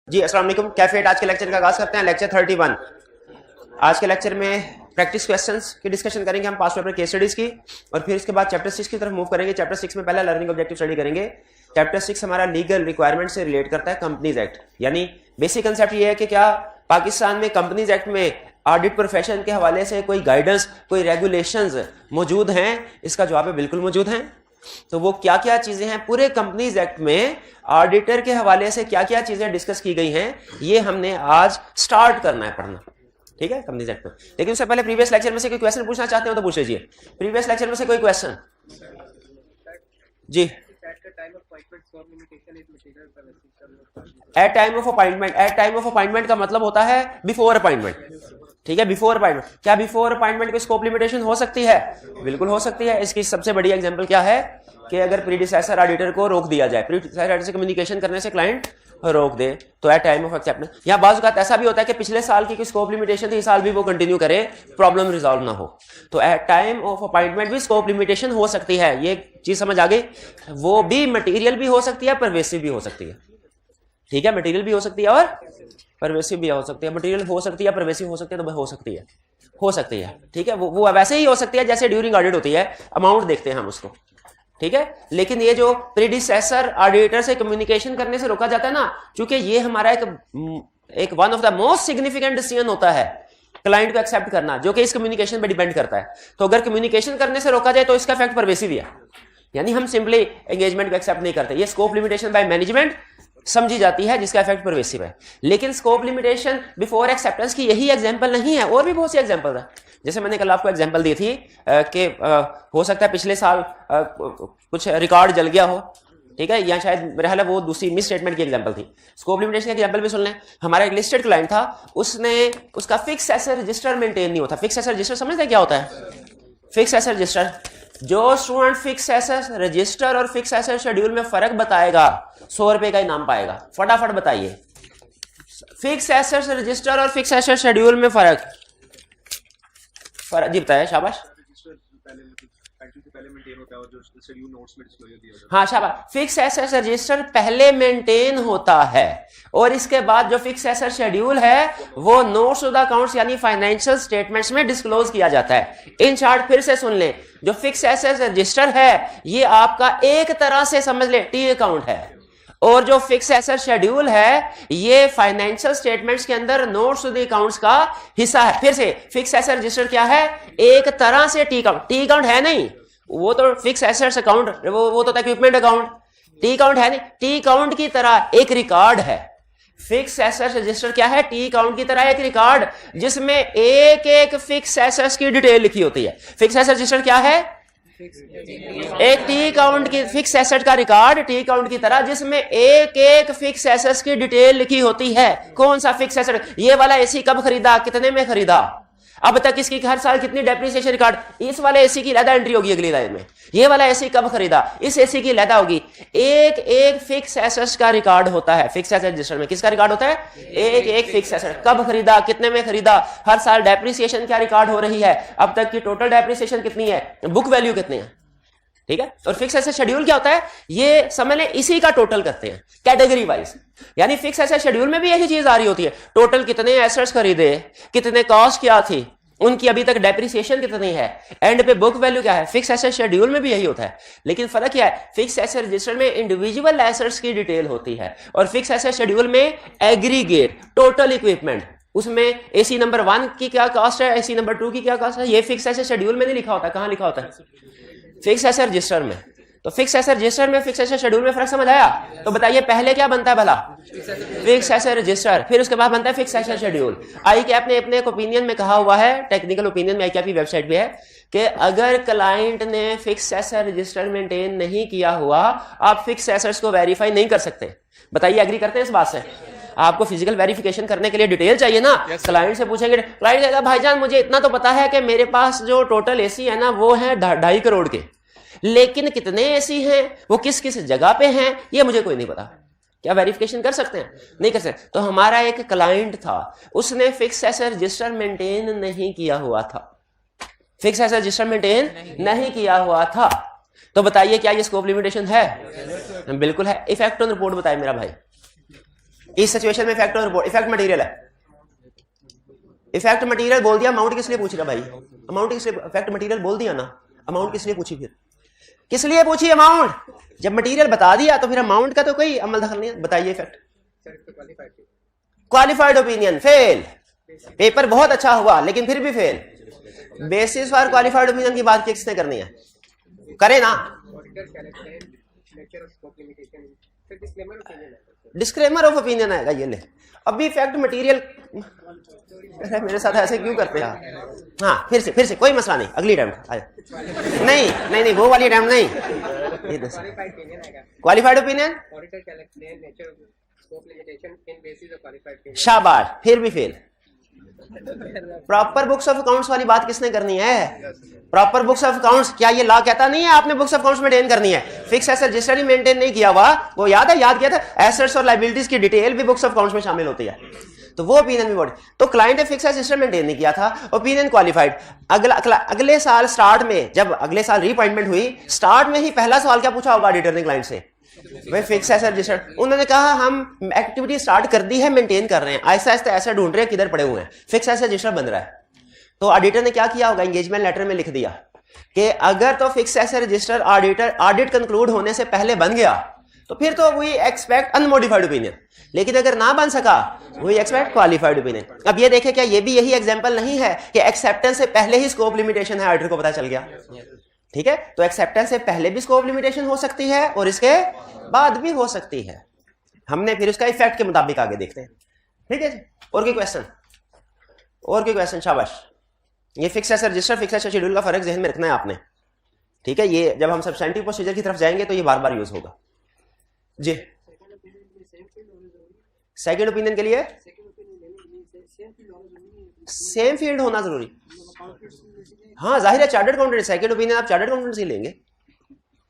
जी अस्सलाम वालेकुम। कैफेट आज के लेक्चर का आगाज करते हैं। लेक्चर 31। आज के लेक्चर में प्रैक्टिस क्वेश्चंस की डिस्कशन करेंगे हम, पास्ट पेपर केस स्टडीज की, और फिर इसके बाद चैप्टर 6 की तरफ मूव करेंगे। चैप्टर 6 में पहला लर्निंग ऑब्जेक्टिव स्टडी करेंगे। चैप्टर 6 हमारा लीगल रिक्वायरमेंट से रिलेट करता है कंपनीज एक्ट, यानी बेसिक कंसेप्ट ये है कि क्या पाकिस्तान में कंपनीज एक्ट में ऑडिट प्रोफेशन के हवाले से कोई गाइडेंस, कोई रेगुलेशंस मौजूद हैं। इसका जवाब है बिल्कुल मौजूद हैं। तो वो क्या क्या चीजें हैं पूरे कंपनीज एक्ट में, ऑडिटर के हवाले से क्या क्या चीजें डिस्कस की गई हैं, ये हमने आज स्टार्ट करना है पढ़ना, ठीक है, कंपनीज एक्ट में। लेकिन उससे पहले प्रीवियस लेक्चर में से कोई क्वेश्चन पूछना चाहते हो तो पूछ लीजिए। प्रीवियस लेक्चर में से कोई क्वेश्चन? जी। At time of appointment, at time of appointment का मतलब होता है बिफोर अपॉइंटमेंट, ठीक है, बिफोर अपॉइंटमेंट। क्या बिफोर अपॉइंटमेंट की स्कोप लिमिटेशन हो सकती है? बिल्कुल हो सकती है। इसकी सबसे बड़ी एग्जांपल क्या है कि अगर प्रीडिसेसर ऑडिटर को रोक दिया जाए, प्रीडिसेसर ऑडिटर से कम्युनिकेशन करने से क्लाइंट रोक दे, तो एट टाइम ऑफ एक्सेप्टेंस। यहाँ बाज़ औक़ात ऐसा भी होता है कि पिछले साल की कोई स्कोप लिमिटेशन थी, इस साल भी वो कंटिन्यू करे, प्रॉब्लम रिजॉल्व ना हो, तो एट टाइम ऑफ अपॉइंटमेंट भी स्कोप लिमिटेशन हो सकती है। ये चीज समझ आ गई? वो भी मटेरियल भी हो सकती है, परवेसिव भी हो सकती है, ठीक है, मटेरियल भी हो सकती है और परवेसिव भी हो सकती है। मटेरियल हो सकती है, परवेसिव हो सकती है, तो हो सकती है, हो सकती है, ठीक है। वो वैसे ही हो सकती है जैसे ड्यूरिंग ऑडिट होती है, अमाउंट देखते हैं हम उसको, ठीक है। लेकिन ये जो प्रीडिसेसर ऑडिटर से कम्युनिकेशन करने से रोका जाता है ना, क्योंकि ये हमारा एक one of the most significant decision होता है क्लाइंट को एक्सेप्ट करना, जो कि इस कम्युनिकेशन पे डिपेंड करता है। तो अगर कम्युनिकेशन करने से रोका जाए तो इसका इफेक्ट परवेसिव है, यानी हम सिंपली एंगेजमेंट को एक्सेप्ट नहीं करते। ये स्कोप लिमिटेशन बाय मैनेजमेंट समझी जाती है, जिसका इफेक्ट परवेसिव है। लेकिन स्कोप लिमिटेशन बिफोर एक्सेप्टेंस की यही एग्जांपल नहीं है, और भी बहुत सी एग्जांपल है। जैसे मैंने कल आपको एग्जांपल दी थी कि हो सकता है पिछले साल कुछ रिकॉर्ड जल गया हो, ठीक है, या शायद मेरा ख्याल है वो दूसरी मिस स्टेटमेंट की एग्जांपल थी। स्कोप लिमिटेशन की एग्जांपल भी सुन लें। हमारा एक लिस्टेड क्लाइंट था, उसने उसका फिक्स एसेट रजिस्टर मेंटेन नहीं होता। फिक्स एसेट रजिस्टर समझते हैं क्या होता है? फिक्स एसेट रजिस्टर, जो स्टूडेंट फिक्स एसेट रजिस्टर और फिक्स एसेट शेड्यूल में फर्क बताएगा 100 रुपए का इनाम पाएगा। फटाफट बताइए, फिक्स एसेट रजिस्टर और फिक्स एसेट शेड्यूल में फर्क जी बताया, शाबाश। हाँ शाबाश। फिक्स एसेट रजिस्टर पहले मेंटेन होता है, और इसके बाद जो फिक्स एसेट शेड्यूल है वो नोट्स ऑफ द अकाउंट्स यानी फाइनेंशियल स्टेटमेंट्स में डिस्क्लोज किया जाता है। इन शॉर्ट फिर से सुन लें, जो फिक्स एसेट रजिस्टर है ये आपका एक तरह से समझ ले टी अकाउंट है, और जो फिक्स एसेट शेड्यूल है ये फाइनेंशियल स्टेटमेंट्स के अंदर नोट्स ऑफ द अकाउंट्स का हिस्सा है। फिर से फिक्स एसेट रजिस्टर क्या है? एक तरह से टी अकाउंट। टी अकाउंट है नहीं, वो तो फिक्स एसेट्स अकाउंट, वो तो इक्विपमेंट अकाउंट। टी अकाउंट है नहीं, टी अकाउंट की तरह एक रिकॉर्ड है। फिक्स एसेट रजिस्टर क्या है? टी अकाउंट की तरह एक रिकॉर्ड, जिसमें एक एक फिक्स एसेट्स की डिटेल लिखी होती है। फिक्स एसेट रजिस्टर क्या है? एक टी अकाउंट की फिक्स एसेट का रिकॉर्ड टी अकाउंट की तरह, जिसमें एक एक फिक्स एसेट्स की डिटेल लिखी होती है। कौन सा फिक्स एसेट? ये वाला एसी कब खरीदा, कितने में खरीदा, अब तक इसकी हर साल कितनी डेप्रिसिएशन रिकॉर्ड, इस वाले एसी की लैदा एंट्री होगी अगली लाइन में, ये वाला एसी कब खरीदा, इस एसी की लैदा होगी। एक एक फिक्स एसेट्स का रिकॉर्ड होता है फिक्स एसेट रजिस्टर में। किसका रिकॉर्ड होता है? एक एक फिक्स एसेट, कब खरीदा, कितने में खरीदा, हर साल डेप्रिसिएशन क्या रिकॉर्ड हो रही है, अब तक की टोटल डेप्रिसिएशन कितनी है, बुक वैल्यू कितनी है, ठीक है। और फिक्स एसेट शेड्यूल क्या होता है? ये समझ लें इसी का टोटल करते हैं कैटेगरी वाइज, यानी फिक्स एसेट शेड्यूल में भी यही चीज आ रही होती है। टोटल कितने एसेट्स खरीदे, कितने कॉस्ट क्या थी, उनकी अभी तक डेप्रिसिएशन कितनी है, एंड पे बुक वैल्यू क्या है। फिक्स एसेट शेड्यूल में भी यही होता है, लेकिन फर्क क्या है? फिक्स एसेट रजिस्टर में इंडिविजुअल एसेट्स की डिटेल होती है, और फिक्स एसेट शेड्यूल में एग्रीगेट टोटल इक्विपमेंट, उसमें एसी नंबर 1 की क्या कॉस्ट है, एसी नंबर 2 की क्या कॉस्ट है, ये फिक्स एसेट शेड्यूल में नहीं लिखा होता। कहां लिखा होता है? फिक्स एसेट रजिस्टर में। तो फिक्स एसेट रजिस्टर में फिक्स एसेट शेड्यूल में फर्क समझ आया? तो बताइए पहले क्या बनता है भला? फिक्स एसेट रजिस्टर, फिर उसके बाद बनता है फिक्स एसेट शेड्यूल। आई कैप ने अपने ओपिनियन में कहा हुआ है, टेक्निकल ओपिनियन में आई कैप की वेबसाइट पे है, कि अगर क्लाइंट ने फिक्स एसेट रजिस्टर मेंटेन नहीं किया हुआ, आप फिक्स एसेट्स को वेरीफाई नहीं कर सकते। बताइए एग्री करते हैं इस बात से? आपको फिजिकल वेरिफिकेशन करने के लिए डिटेल चाहिए ना। क्लाइंट से पूछेंगे, क्लाइंट कहेगा भाईजान मुझे इतना तो पता है कि मेरे पास जो टोटल एसी है ना वो है 2.5 करोड़ के, लेकिन कितने एसी हैं, वो किस किस जगह पे हैं, ये मुझे कोई नहीं पता। क्या वेरिफिकेशन कर सकते हैं? नहीं कर सकते। तो हमारा एक क्लाइंट था, उसने फिक्स एसेट रजिस्टर मेंटेन नहीं किया हुआ था, फिक्स एसेट रजिस्टर मेंटेन नहीं किया हुआ था, तो बताइए क्या ये स्कोप लिमिटेशन है? बिल्कुल है। इफेक्ट ऑन रिपोर्ट बताइए मेरा भाई। इस सिचुएशन में इफेक्ट और इफेक्ट मटेरियल है, इफेक्ट मटेरियल बोल दिया, अमाउंट किस लिए पूछ रहा भाई? अमाउंट किस लिए? इफेक्ट मटेरियल बोल दिया ना, अमाउंट किस लिए पूछी? फिर किस लिए पूछी अमाउंट? जब मटेरियल बता दिया तो फिर अमाउंट का तो कोई अमल दखल नहीं है। बताइए effect. Qualified opinion fail, paper बहुत अच्छा हुआ लेकिन फिर भी fail. Basis for qualified opinion की बात किसने करनी है? करे ना। डिस्क्लेमर ऑफ ओपिनियन आएगा, ये ले। अभी इफेक्ट मटेरियल मेरे साथ ऐसे क्यों करते हैं? हाँ फिर से कोई मसला नहीं, अगली टाइम नहीं नहीं नहीं वो वाली टाइम नहीं। क्वालिफाइड ओपिनियन शाबाश, फिर भी fail. Proper books of accounts वाली बात किसने करनी है? प्रॉपर बुक्स ऑफ अकाउंट्स, क्या ये लॉ कहता नहीं है आपने बुक्स ऑफ अकाउंट्स मेंटेन करनी है? फिक्स एसेट रजिस्टर ही मेंटेन नहीं किया हुआ, वो याद है, याद किया था, एसेट्स और लायबिलिटीज की डिटेल भी बुक्स ऑफ अकाउंट्स में शामिल होती है, तो वो ओपिनियन भी बोर्ड। तो क्लाइंट ने फिक्स एसेट रजिस्टर मेंटेन नहीं किया था, ओपिनियन क्वालिफाइड। अगले साल स्टार्ट में, जब अगले साल रीअपॉइंटमेंट हुई, स्टार्ट में ही पहला सवाल क्या पूछा होगा ऑडिटर ने क्लाइंट से? भाई फिक्स एसेट रजिस्टर। उन्होंने कहा हम एक्टिविटी स्टार्ट कर दी है, मेंटेन कर रहे हैं, ऐसा ऐसा ऐसा ढूंढ रहे हैं किधर पड़े हुए हैं, फिक्स एसेट रजिस्टर बन रहा है। तो ऑडिटर ने क्या किया होगा? एंगेजमेंट लेटर में लिख दिया कि अगर तो fix asset register audit conclude होने से पहले बन गया तो फिर तो वी एक्सपेक्ट अनमोडिफाइड ओपिनियन, लेकिन अगर ना बन सका वी एक्सपेक्ट क्वालिफाइड ओपिनियन। अब ये देखें, क्या ये भी यही एग्जांपल नहीं है कि एक्सेप्टेंस से पहले ही स्कोप लिमिटेशन है, ऑडिटर को पता चल गया? ठीक है, तो एक्सेप्टेंस से पहले भी स्कोप लिमिटेशन हो सकती है और इसके बाद भी हो सकती है। हमने फिर उसका इफेक्ट के मुताबिक आगे देखते हैं। ठीक है, और कोई क्वेश्चन? और कोई क्वेश्चन? शाबाश। ये fix asset register, fix asset schedule का फर्क ज़हन में रखना है आपने। ठीक है, ये जब हम सब्सटेंटिव प्रोसीजर की तरफ जाएंगे तो ये बार बार यूज होगा जी। सेकंड ओपिनियन के लिए सेम फील्ड होना जरूरी। हाँ जाहिर है, चार्टर्ड अकाउंटेंट, सेकंड ओपिनियन आप चार्टर्ड अकाउंटेंट से लेंगे,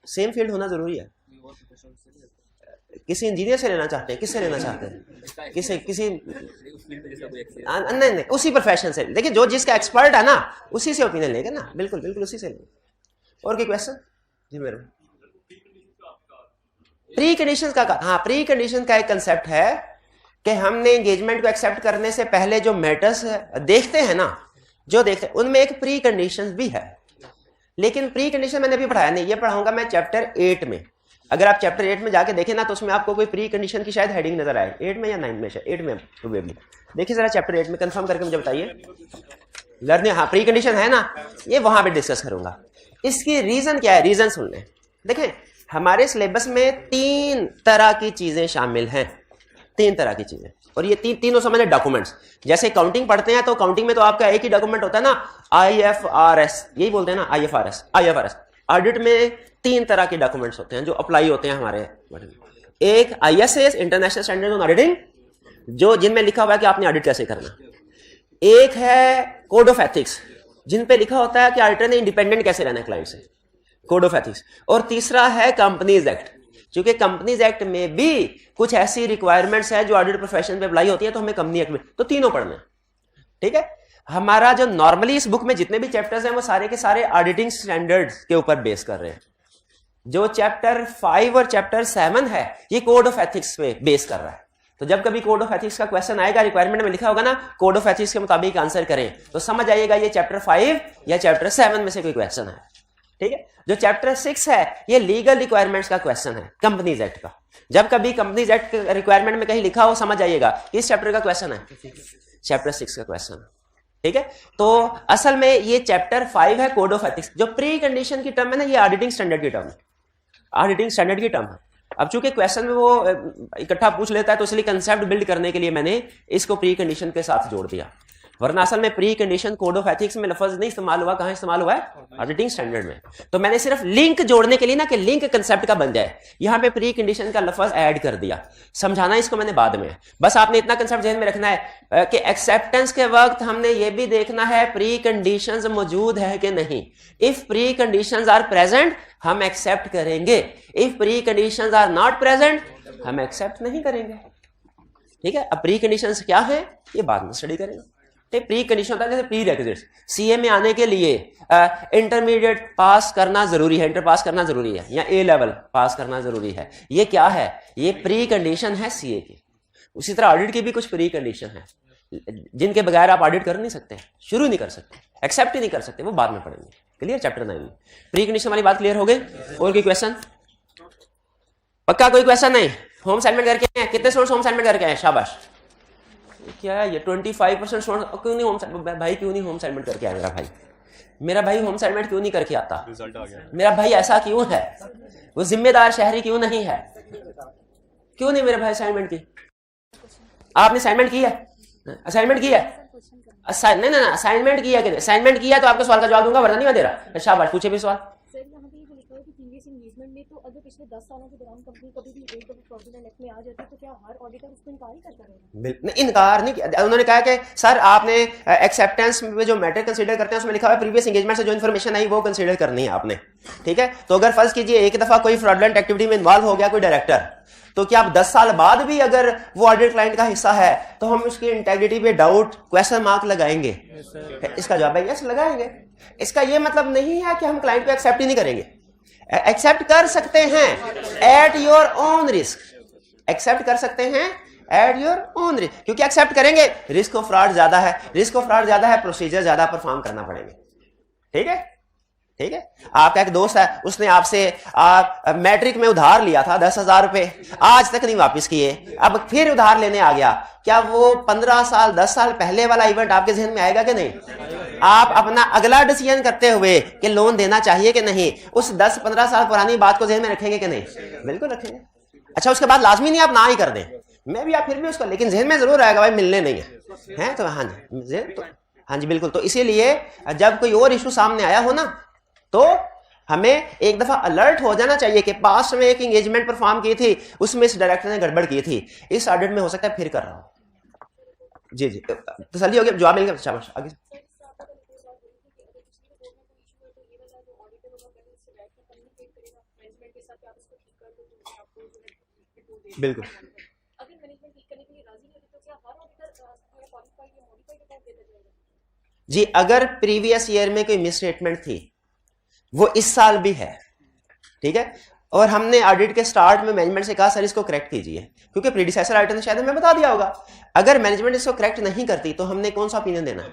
सेम फील्ड होना जरूरी है। किसी इंजीनियर से लेना चाहते हैं? किससे लेना चाहते हैं? किसी नहीं, उसी प्रोफेशन से। देखिए जो जिसका एक्सपर्ट है ना उसी से ओपिनियन लेंगे ना, बिल्कुल बिल्कुल उसी से लेंगे। और कोई क्वेश्चन? जी मेरे प्री कंडीशन का, हाँ प्री कंडीशन का एक कंसेप्ट है कि हमने एंगेजमेंट को एक्सेप्ट करने से पहले जो मैटर्स देखते हैं ना, जो देखते हैं उनमें एक प्री कंडीशन भी है। लेकिन प्री कंडीशन मैंने अभी पढ़ाया नहीं, ये पढ़ाऊंगा मैं चैप्टर 8 में। अगर आप चैप्टर 8 में जाके देखें ना तो उसमें आपको कोई प्री कंडीशन की शायद हेडिंग नजर आए, 8 में या 9 में, 8 में प्रोबेबली। देखिए जरा चैप्टर 8 में, कंफर्म करके मुझे बताइए। लर्निंग, हाँ प्री कंडीशन है ना, ये वहां पे डिस्कस करूंगा। इसकी रीजन क्या है? रीजन सुन लें। देखें हमारे सिलेबस में 3 तरह की चीजें शामिल हैं, 3 तरह की चीजें, और ये तीनों समझ लें डॉक्यूमेंट्स। जैसे काउंटिंग पढ़ते हैं तो काउंटिंग में तो आपका एक ही डॉक्यूमेंट होता है ना, IFRS, यही बोलते हैं ना, IFRS। ऑडिट में 3 तरह के डॉक्यूमेंट्स होते हैं जो अप्लाई होते हैं हमारे। एक ISA, international standard on auditing, जो जिनमें लिखा हुआ है कि आपने ऑडिट कैसे करना। एक है कोड ऑफ एथिक्स, जिन पे लिखा होता है कि ऑडिटर ने इंडिपेंडेंट कैसे रहना है क्लाइंट से, कोड ऑफ एथिक्स। और तीसरा है कंपनीज एक्ट, क्योंकि कंपनीज एक्ट में भी कुछ ऐसी रिक्वायरमेंट्स है जो ऑडिट प्रोफेशन पे अप्लाई होती है, तो हमें कंपनी एक्ट में तो तीनों पढ़ना है। ठीक है, हमारा जो नॉर्मली इस बुक में जितने भी चैप्टर्स हैं वो सारे के सारे ऑडिटिंग स्टैंडर्ड्स के ऊपर बेस कर रहे हैं। जो चैप्टर 5 और चैप्टर 7 है ये कोड ऑफ एथिक्स पे बेस कर रहा है। तो जब कभी कोड ऑफ एथिक्स का क्वेश्चन आएगा, रिक्वायरमेंट में लिखा होगा ना कोड ऑफ एथिक्स के मुताबिक आंसर करें, तो समझ आइएगा ये चैप्टर 5 या चैप्टर 7 में से कोई क्वेश्चन है। ठीक है, जो चैप्टर 6 है ये लीगल रिक्वायरमेंट्स का क्वेश्चन है, कंपनीज एक्ट का। जब कभी कंपनीज एक्ट रिक्वायरमेंट में कहीं लिखा हो, समझ आइएगा किस चैप्टर का क्वेश्चन है, चैप्टर 6 का क्वेश्चन। ठीक है, तो असल में ये चैप्टर 5 है कोड ऑफ एथिक्स। जो प्री कंडीशन की टर्म है ना, ये ऑडिटिंग स्टैंडर्ड की टर्म है, ऑडिटिंग स्टैंडर्ड की टर्म है। अब चूंकि क्वेश्चन में वो इकट्ठा पूछ लेता है तो इसलिए कंसेप्ट बिल्ड करने के लिए मैंने इसको प्री कंडीशन के साथ जोड़ दिया, वरना असल में pre condition code of ethics में लफ्ज नहीं इस्तेमाल हुआ। कहां इस्तेमाल हुआ है? ऑडिटिंग स्टैंडर्ड में। तो मैंने सिर्फ लिंक जोड़ने के लिए ना, कि लिंक कंसेप्ट का बन जाए, यहां पे प्री कंडीशन का लफ्ज ऐड कर दिया। समझाना इसको मैंने बाद में, बस आपने इतना कंसेप्ट ध्यान में रखना है कि एक्सेप्टेंस के वक्त हमने ये भी देखना है प्री कंडीशंस मौजूद है कि नहीं। If pre conditions are present हम एक्सेप्ट करेंगे, if pre conditions are not present हम एक्सेप्ट नहीं करेंगे। ठीक है, अब प्री कंडीशंस क्या है ये बाद में स्टडी करेंगे। ठीक, प्री कंडीशन होता है जैसे प्री रेक्विजिट्स, सीए में आने के लिए इंटरमीडिएट पास करना जरूरी है, इंटर पास करना जरूरी है, या A लेवल पास करना जरूरी है। ये क्या है? ये प्री कंडीशन है सीए की। उसी तरह ऑडिट की भी कुछ प्री कंडीशन है जिनके बगैर आप ऑडिट कर नहीं सकते, शुरू नहीं कर सकते, एक्सेप्ट ही नहीं कर सकते, वो बाद में पढ़ेंगे। क्लियर? चैप्टर 9 में प्री कंडीशन वाली बात क्लियर हो गई। और कोई क्वेश्चन? पक्का कोई क्वेश्चन नहीं? होम असाइनमेंट करके आए? कितने स्टूडेंट्स होम असाइनमेंट करके आए? शाबाश। क्या है ये 25% स्टूडेंट क्यों नहीं होम भाई, क्यों नहीं होम असाइनमेंट करके आया मेरा भाई? मेरा भाई होम असाइनमेंट क्यों नहीं करके आता? रिजल्ट आ गया। मेरा भाई ऐसा क्यों है? वो जिम्मेदार शहरी क्यों नहीं है? क्यों नहीं मेरे भाई असाइनमेंट की? आपने असाइनमेंट की है? असाइनमेंट की है? नहीं नहीं असाइनमेंट किया कि नहीं? असाइनमेंट किया तो आपके सवाल का जवाब दूंगा, वरना नहीं मैं दे रहा। शाबाश, पूछे भी सवाल। में तो अगर पिछले 10 सालों के दौरान कंपनी कभी भी एक दफा प्रॉफिट एंड लॉस में आ जाती है तो क्या हर ऑडिटर उसको इनकार ही करता रहेगा? इनकार नहीं किया। उन्होंने कहा कि सर आपने एक्सेप्टेंस में जो मैटर कंसीडर करते हैं उसमें लिखा हुआ है प्रीवियस एंगेजमेंट से जो इन्फॉर्मेशन आई वो कंसीडर करनी है आपने, ठीक है? तो अगर फर्ज कीजिए एक दफा कोई फ्रॉडलेंट एक्टिविटी में इन्वॉल्व हो गया कोई डायरेक्टर, तो क्या आप 10 साल बाद भी अगर वो ऑडिट क्लाइंट का हिस्सा है तो हम उसकी इंटेग्रिटी पे डाउट क्वेश्चन मार्क लगाएंगे? इसका जवाब है यस, लगाएंगे। इसका ये मतलब नहीं है कि हम क्लाइंट को एक्सेप्ट ही नहीं करेंगे, एक्सेप्ट कर सकते हैं at your own risk, accept कर सकते हैं एट योर ओन रिस्क, क्योंकि एक्सेप्ट करेंगे रिस्क ऑफ फ्रॉड ज्यादा है, रिस्क ऑफ फ्रॉड ज्यादा है, प्रोसीजर ज्यादा परफॉर्म करना पड़ेंगे। ठीक है, ठीक है। आपका एक दोस्त है, उसने आपसे मैट्रिक में उधार लिया था 10,000 रुपए, आज तक नहीं वापस किए, अब फिर उधार लेने आ गया। क्या वो 15 साल 10 साल पहले वाला इवेंट आपके जहन में आएगा कि नहीं? आप अपना अगला डिसीजन करते हुए कि लोन देना चाहिए कि नहीं, उस 10-15 साल पुरानी बात को जहन में रखेंगे कि नहीं? बिल्कुल रखेंगे। अच्छा, उसके बाद लाजमी नहीं आप ना ही कर दें, मैं भी आप फिर भी उसको, लेकिन जहन में जरूर आएगा भाई मिलने नहीं है तो हाँ जी, तो हाँ जी बिल्कुल। तो इसीलिए जब कोई और इशू सामने आया हो ना, तो हमें एक दफा अलर्ट हो जाना चाहिए कि पास्ट में एक एंगेजमेंट परफॉर्म की थी, उसमें इस डायरेक्टर ने गड़बड़ की थी, इस ऑडिट में हो सकता है फिर कर रहा हो। जी जी, तसल्ली हो गया, जवाब मिल गया, शाबाश। आगे बिल्कुल। जी, अगर प्रीवियस ईयर में कोई मिसस्टेटमेंट थी वो इस साल भी है, ठीक है, और हमने ऑडिट के स्टार्ट में मैनेजमेंट से कहा सर इसको करेक्ट कीजिए, क्योंकि प्रीडिसेसर ऑडिटर ने शायद हमें बता दिया होगा, अगर मैनेजमेंट इसको करेक्ट नहीं करती तो हमने कौन सा ओपिनियन देना?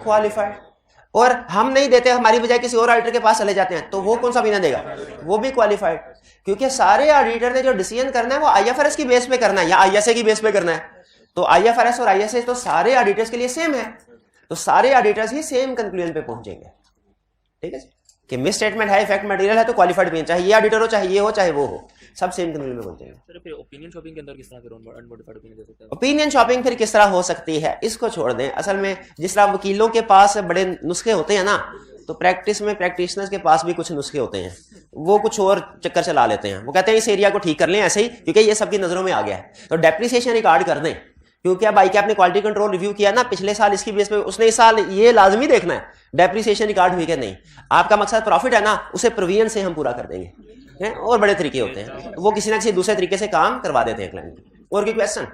क्वालिफाइड। और हम नहीं देते, हमारी बजाय किसी और ऑडिटर के पास चले जाते हैं, तो वो कौन सा ओपिनियन देगा? वो भी क्वालिफाइड। क्योंकि सारे ऑडिटर ने जो डिसीजन करना है वो आईएफआरएस की बेस पे करना है या आईएसए की बेस पे करना है। तो आईएफआरएस और आईएसए तो सारे ऑडिटर्स के लिए सेम है, तो सारे ऑडिटर्स ही सेम कंक्लूजन पे पहुंचेंगे। ठीक है कि मिस स्टेटमेंट है, इफेक्ट मटेरियल है, तो क्वालिफाइड भी, चाहे ये ऑडिटर हो, चाहे ये हो, चाहे वो हो, सब सेम कंक्लूजन में पहुंचेंगे। सर फिर ओपिनियन शॉपिंग के अंदर किस तरह फिर अनमोडिफाइड ओपिनियन दे सकते हैं? ओपिनियन शॉपिंग फिर किस तरह हो सकती है, इसको छोड़ दें। असल में जिस तरह वकीलों के पास बड़े नुस्खे होते हैं ना, तो प्रैक्टिस में प्रैक्टिशनर्स के पास भी कुछ नुस्खे होते हैं, वो कुछ और चक्कर चला लेते हैं। वो कहते हैं इस एरिया को ठीक कर लें ऐसे ही, क्योंकि ये सबकी नजरों में आ गया है, तो डेप्रिसिएशन रिकॉर्ड कर दें। क्योंकि अब आईके आपने क्वालिटी कंट्रोल रिव्यू किया ना पिछले साल, इसकी बेस पे उसने इस साल ये लाजमी देखना है डेप्रिसिएशन रिकॉर्ड हुई कि नहीं। आपका मकसद प्रॉफिट है ना, उसे प्रोविजन से हम पूरा कर देंगे। और बड़े तरीके होते हैं, तो वो किसी ना किसी दूसरे तरीके से काम करवा देते हैं क्लाइंट। और कोई क्वेश्चन?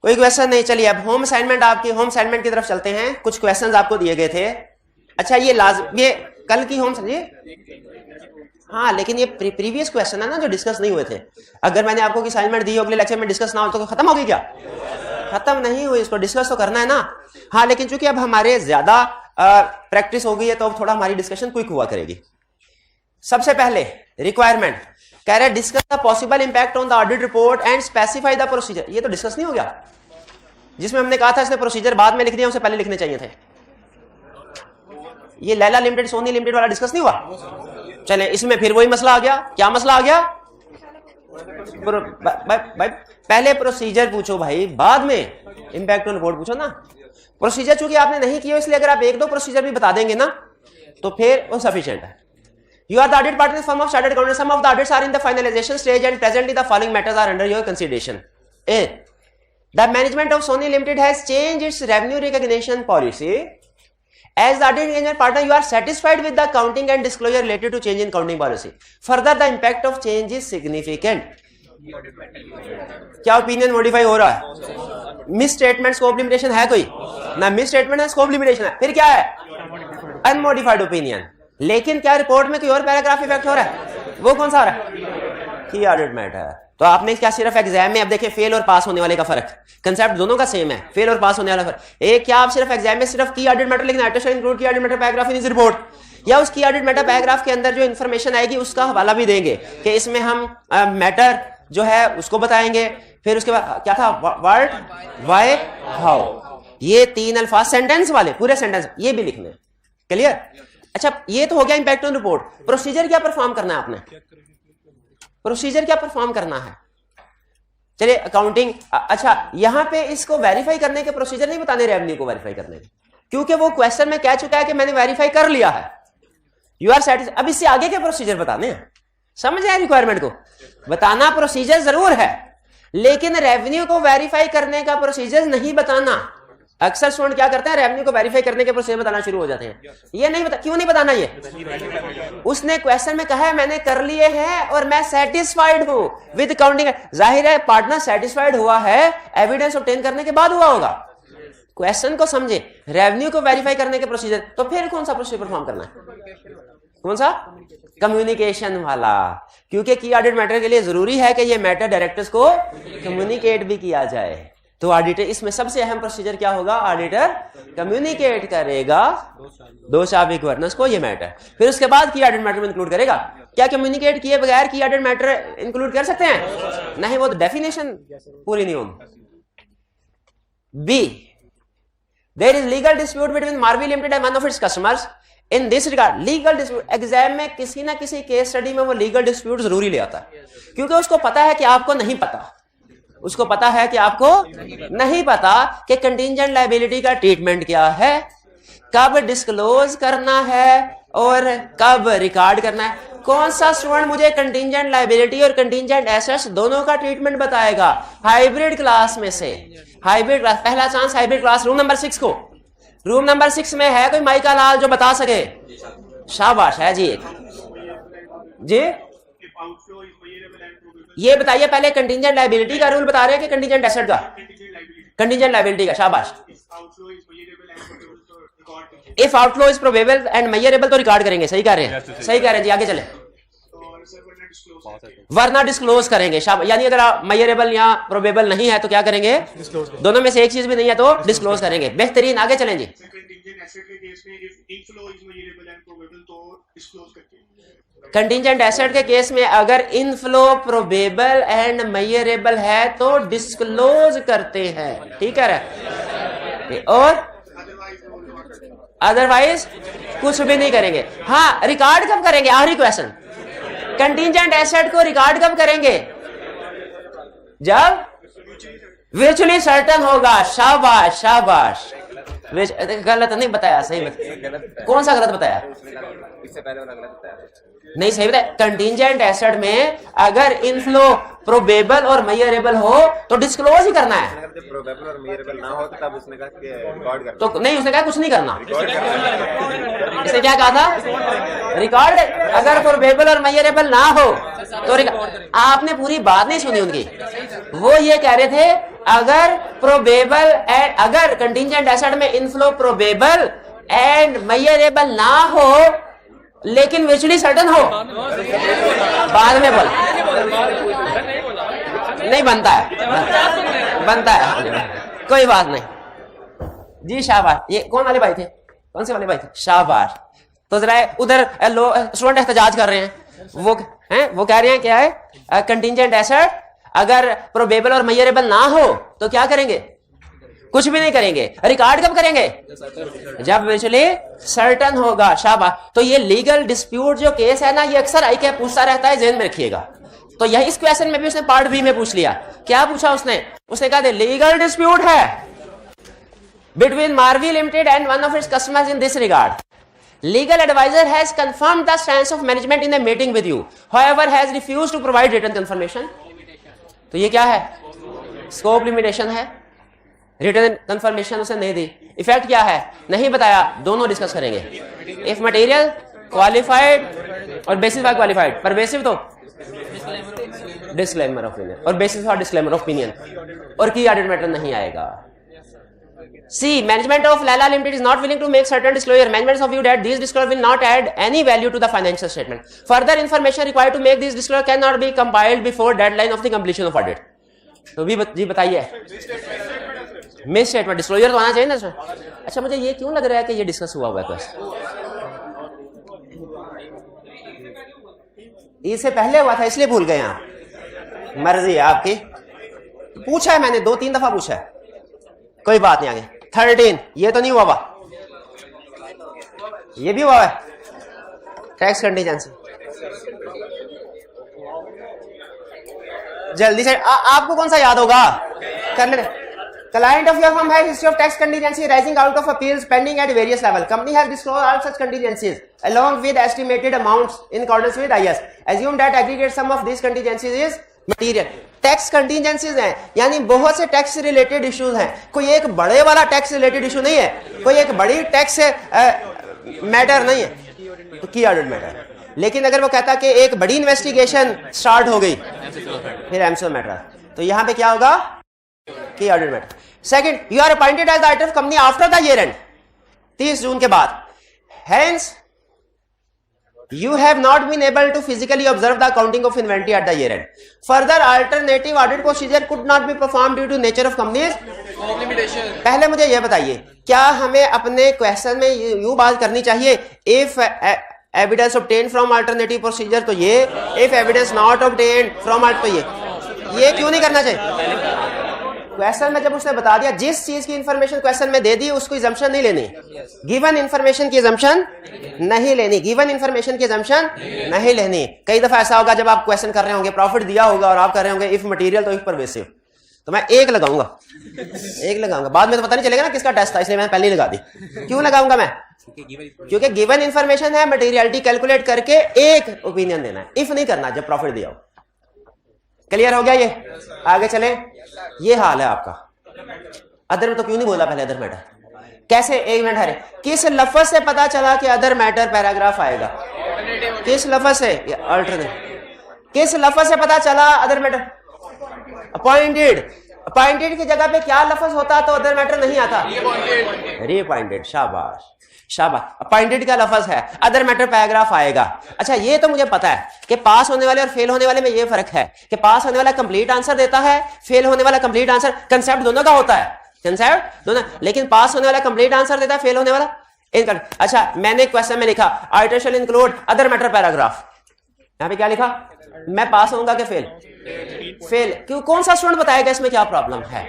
कोई क्वेश्चन नहीं? चलिए अब होम असाइनमेंट, आपके होम असाइनमेंट की तरफ चलते हैं। कुछ क्वेश्चन आपको दिए गए थे। अच्छा, ये कल की होम, हाँ, लेकिन ये प्रीवियस क्वेश्चन है ना जो डिस्कस नहीं हुए थे। अगर मैंने आपको की असाइनमेंट दी, अगले लेक्चर में डिस्कस ना हो तो खत्म होगी क्या? खत्म नहीं हुई, इसको डिस्कस तो करना है ना। हाँ, लेकिन चूंकि अब हमारे ज्यादा प्रैक्टिस हो गई है तो अब थोड़ा हमारी डिस्कशन क्विक हुआ करेगी। सबसे पहले रिक्वायरमेंट कह रहे discuss the possible impact on the audit report and specify the procedure. ये तो डिस्कस नहीं हो गया, जिसमें हमने कहा था इसने प्रोसीजर बाद में लिख दिया, उसे पहले लिखने चाहिए थे। ये लैला लिमिटेड सोनी लिमिटेड वाला डिस्कस नहीं हुआ। चले, इसमें फिर वही मसला आ गया। क्या मसला आ गया? भाई पहले प्रोसीजर पूछो भाई, बाद में इंपैक्ट ऑन रिपोर्ट पूछो ना। प्रोसीजर चूंकि आपने नहीं किया, इसलिए अगर आप एक दो प्रोसीजर भी बता देंगे ना तो फिर वो सफिशिएंट है। You are the audit partner in firm of chartered accountants. Some of the audits are in the finalization stage and presently the following matters are under your consideration. A. The management of Sony Limited has changed its revenue recognition policy. As the audit engagement partner, you are satisfied with the accounting and disclosure related to change in accounting policy. Further, the impact of change is significant. क्या opinion modify हो रहा है? Miss statement scope limitation है कोई ना? Miss statement है, scope limitation है, फिर क्या है? Unmodified opinion. लेकिन क्या रिपोर्ट में कोई और पैराग्राफ इफेक्ट हो रहा है? वो कौन सा आ रहा है? की ऑडिट मैटर है। तो आपने क्या सिर्फ एग्जाम में, अब देखिए फेल और पास होने वाले का फर्क, कंसेप्ट दोनों का सेम है, फेल और पास होने वाला फर्क। एक क्या आप सिर्फ एग्जाम में सिर्फ की ऑडिट मैटर लिखना है, इंक्लूड की audit matter paragraph in this report, या उस की ऑडिट मैटर पैराग्राफ के अंदर जो इन्फॉर्मेशन आएगी उसका हवाला भी देंगे कि इसमें हम मैटर जो है उसको बताएंगे, फिर उसके बाद क्या था, व्हाट, व्हाई, हाउ, ये 3 अल्फाज सेंटेंस वाले पूरे सेंटेंस ये भी लिखने। क्लियर? अच्छा, ये तो हो गया इंपैक्ट ऑन रिपोर्ट। प्रोसीजर क्या परफॉर्म करना है आपने, प्रोसीजर क्या परफॉर्म करना है? चलिए अकाउंटिंग, अच्छा यहां पे इसको वेरीफाई करने के प्रोसीजर नहीं बताने, रेवेन्यू को वेरीफाई करने के, क्योंकि वो क्वेश्चन में कह चुका है कि मैंने वेरीफाई कर लिया है, यू आर सेटिस्फाइड। अब इससे आगे के प्रोसीजर बताने हैं, समझ आए रिक्वायरमेंट को? बताना प्रोसीजर जरूर है, लेकिन रेवेन्यू को वेरीफाई करने का प्रोसीजर नहीं बताना। अक्सर स्टूडेंट क्या करते हैं, रेवेन्यू को वेरीफाई करने के प्रोसीजर बताना शुरू हो जाते हैं। ये नहीं बता, क्यों नहीं बताना? ये उसने क्वेश्चन में कहा है मैंने कर लिए हैं और मैं सेटिस्फाइड हूं विद काउंटिंग। जाहिर है पार्टनर सेटिस्फाइड हुआ है एविडेंस ऑब्टेन करने के बाद हुआ होगा। क्वेश्चन को समझे, रेवेन्यू को वेरीफाई करने के प्रोसीजर, तो फिर कौन सा प्रोसीजर परफॉर्म करना है? कौन सा? कम्युनिकेशन वाला, क्योंकि की ऑडिट मैटर के लिए जरूरी है कि ये मैटर डायरेक्टर्स को कम्युनिकेट भी किया जाए। तो ऑडिटर, इसमें सबसे अहम प्रोसीजर क्या होगा, ऑडिटर कम्युनिकेट करेगा दोषारोप गवर्नेंस को ये मैटर, फिर उसके बाद की ऑडिट मैटर में इंक्लूड करेगा। क्या कम्युनिकेट किए बगैर की ऑडिट मैटर इंक्लूड कर सकते हैं? नहीं, वो तो डेफिनेशन पूरी नहीं होगी। B, there is legal dispute between Marvi limited and one of its customers in this regard. Legal dispute, exam में किसी ना किसी केस स्टडी में वो लीगल डिस्प्यूट जरूरी ले आता है, क्योंकि उसको पता है कि आपको नहीं पता, उसको पता है कि आपको नहीं पता कि कंटिंजेंट लायबिलिटी का ट्रीटमेंट क्या है, कब डिस्क्लोज करना है और कब रिकॉर्ड करना है। कौन सा स्टूडेंट मुझे कंटिंजेंट लायबिलिटी और कंटिंजेंट एसेट्स दोनों का ट्रीटमेंट बताएगा? हाइब्रिड क्लास में से, हाइब्रिड क्लास, पहला chance hybrid class room number 6 को। रूम नंबर 6 में है कोई माइका लाल जो बता सके? शाबाश है जी, एक जी। ये बताइए पहले कंटिंजेंट लायबिलिटी का रूल बता रहे हैं कि कंटिंजेंट एसेट का? कंटिंजेंट लायबिलिटी का, शाबाश। If outflow is probable and measurable तो रिकॉर्ड करेंगे, सही कह रहे हैं, सही कह रहे हैं जी, आगे चले। वरना डिस्क्लोज करेंगे, यानी अगर मेजरेबल या प्रोबेबल नहीं है तो क्या करेंगे? दोनों में से एक चीज भी नहीं है तो डिस्क्लोज करेंगे। बेहतरीन, आगे चलें जी। कंटिंजेंट एसेट के केस में अगर इनफ्लो प्रोबेबल एंड मेजरेबल है तो डिस्क्लोज करते हैं, ठीक है, और अदरवाइज कुछ भी नहीं करेंगे। हाँ, रिकॉर्ड कब करेंगे? आखिरी क्वेश्चन, कंटिंजेंट एसेट को रिकॉर्ड कब करेंगे? जब वर्चुअली सर्टन होगा। शाबाश शाबाश, गलत नहीं बताया, सही बताया। कौन सा गलत बताया? इससे पहले वाला गलत बताया, नहीं सही बताया। कंटिंजेंट एसेट में अगर इनफ्लो प्रोबेबल और मेजरेबल हो तो डिस्क्लोज ही करना है। प्रोबेबल और मेजरेबल ना हो तो तब उसने कहा कि रिकॉर्ड करना, तो नहीं, उसने कहा कुछ नहीं करना। इसने क्या कहा था? रिकॉर्ड। अगर प्रोबेबल और मेजरेबल ना हो तो आपने पूरी बात नहीं सुनी उनकी। वो ये कह रहे थे अगर प्रोबेबल एंड, अगर कंटिंजेंट एसेट में इनफ्लो प्रोबेबल एंड मेजरेबल ना हो लेकिन वर्चुअली सर्टन हो, बाद में बोल, नहीं बनता है, बनता है, कोई बात नहीं जी। शाबाश, ये कौन वाले भाई थे? कौन से वाले भाई थे? शाबाश। तो जरा उधर स्टूडेंट एहतजाज कर रहे हैं, वो कह रहे हैं क्या है, कंटिंजेंट एसेट अगर प्रोबेबल और मेजरेबल ना हो तो क्या करेंगे? कुछ भी नहीं करेंगे। रिकॉर्ड कब करेंगे? जब वर्चुअली सर्टन होगा। शाबाश। तो ये लीगल डिस्प्यूट जो केस है ना, ये अक्सर आई क्या पूछता रहता है, ज़हन में रखिएगा। तो यही इस क्वेश्चन में भी उसने पार्ट बी में पूछ लिया। क्या पूछा उसने? उसने कहा लीगल डिस्प्यूट है between Marvi limited and one of its customers in this regard. Legal advisor has confirmed the stance of management in a meeting with you, however has refused to provide written confirmation. तो ये क्या है? Scope limitation है। Return confirmation उसे नहीं दी। Effect क्या है? नहीं बताया। दोनों डिस्कस करेंगे। इफ मटेरियल क्वालिफाइड और बेसिस फॉर क्वालिफाइड, परवेसिव तो डिस्क्लेमर ऑफ ओपिनियन और basis for disclaimer of opinion, और की ऑडिट मैटर नहीं आएगा। C. Management of Lala Limited is not willing to make certain disclosure. Management of view that these disclosure will not add any value to the financial statement. Further information required to make these disclosure cannot be compiled before deadline of the completion of audit. तो भी जी बताइए, miss statement disclosure तो आना चाहिए ना sir. अच्छा मुझे ये क्यों लग रहा है कि ये डिस्कस हुआ हुआ है क्लास, इससे पहले हुआ था इसलिए भूल गए आप, मर्जी है आपकी। पूछा है मैंने 2-3 दफा पूछा है, कोई बात नहीं। आगे 13 ये तो नहीं हुआ हुआ, ये भी हुआ है टैक्स कंटीजेंसी। जल्दी से आपको कौन सा याद होगा करने दे। Client of your firm has history of tax contingency rising out of appeals pending at various level. Company has disclosed all such contingencies along with estimated amounts in accordance with IAS. Assume that aggregate sum of these contingencies is material. Tax contingencies हैं, यानी बहुत से tax related issues हैं, कोई एक बड़े वाला tax related issue नहीं है, कोई एक बड़ी टैक्स मैटर नहीं है, तो की ऑडिट मैटर। लेकिन अगर वो कहता कि एक बड़ी इन्वेस्टिगेशन स्टार्ट हो गई फिर एमसीओ मैटर, तो यहां पे क्या होगा key audit matter. Second, you are appointed as auditor of company after the year end 30 June के बाद, hence you have not been able to physically observe the accounting of inventory at the year end. Further, alternative audit procedure could not be performed due to nature of companies limitation. पहले मुझे यह बताइए, क्या हमें अपने question में यूं बात करनी चाहिए if evidence obtained from alternative procedure, तो ये if evidence not obtained from तो ये क्यों नहीं करना चाहिए? क्वेश्चन में जब उसने बता दिया, जिस चीज की इंफॉर्मेशन क्वेश्चन में दे दी उसको इजम्पशन नहीं लेनी, गिवन इंफॉर्मेशन की इजम्पशन नहीं लेनी, गिवन इंफॉर्मेशन की इजम्पशन नहीं लेनी। कई दफा ऐसा होगा जब आप क्वेश्चन कर रहे होंगे, प्रॉफिट दिया होगा और आप कर रहे होंगे इफ मटेरियल तो इफ परवेसिव, तो मैं एक लगाऊंगा, बाद में तो पता नहीं चलेगा ना किसका टेस्ट था, इसलिए मैंने पहले ही लगा दी। क्यों लगाऊंगा मैं? क्योंकि गिवन इंफॉर्मेशन है, मटेरियलिटी कैलकुलेट करके एक ओपिनियन देना है, इफ नहीं करना जब प्रॉफिट दिया हो। क्लियर हो गया ये? आगे चले, ये हाल है आपका। अदर में तो क्यों नहीं बोला पहले अदर मैटर? कैसे? एक मिनट हरे, किस लफ्ज से पता चला कि अदर मैटर पैराग्राफ आएगा? किस लफ्ज से? अल्टरनेट। किस लफ्ज से पता चला अदर मैटर? अपॉइंटेड। अपॉइंटेड की जगह पे क्या लफ्ज होता तो अदर मैटर नहीं आता? रीअपॉइंटेड। शाबाश शाबाश, अपॉइंटेड का लफ्ज है, अदर मैटर पैराग्राफ आएगा। अच्छा ये तो मुझे पता है कि पास होने वाले और फेल होने वाले में ये फर्क है कि पास होने वाला कंप्लीट आंसर देता है, फेल होने वाला कंप्लीट आंसर, कंसेप्ट दोनों का होता है, कंसेप्ट दोनों, लेकिन पास होने वाला कंप्लीट आंसर देता है, फेल होने वाला इनका। अच्छा मैंने क्वेश्चन में लिखा auditor shall include other matter paragraph, यहां पे क्या लिखा? मैं पास होऊंगा कि फेल? फेल। क्यों? कौन सा स्टूडेंट बताएगा इसमें क्या प्रॉब्लम है?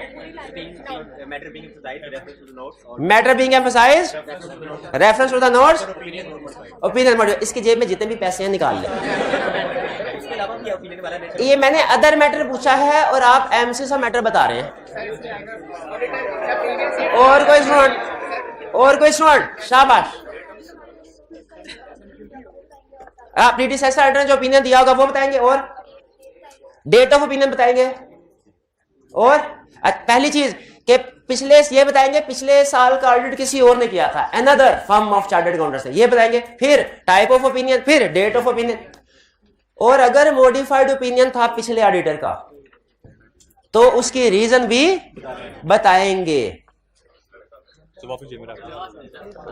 Matter being emphasised, reference to the notes, opinion module. इसकी जेब में जितने भी पैसे हैं निकाल ले। ये मैंने अदर मैटर पूछा है और आप एमसी सा मैटर बता रहे हैं। और कोई स्टूडेंट? और कोई स्टूडेंट? शाबाश। आप प्रीडिसेसर ऑडिटर ने जो ओपिनियन दिया होगा वो बताएंगे, और डेट ऑफ ओपिनियन बताएंगे, और पहली चीज कि पिछले ये बताएंगे पिछले साल का ऑडिट किसी और ने किया था, another firm of chartered accountants से, ये बताएंगे। फिर टाइप ऑफ ओपिनियन, फिर डेट ऑफ ओपिनियन, और अगर मॉडिफाइड ओपिनियन था पिछले ऑडिटर का तो उसकी रीजन भी बताएंगे।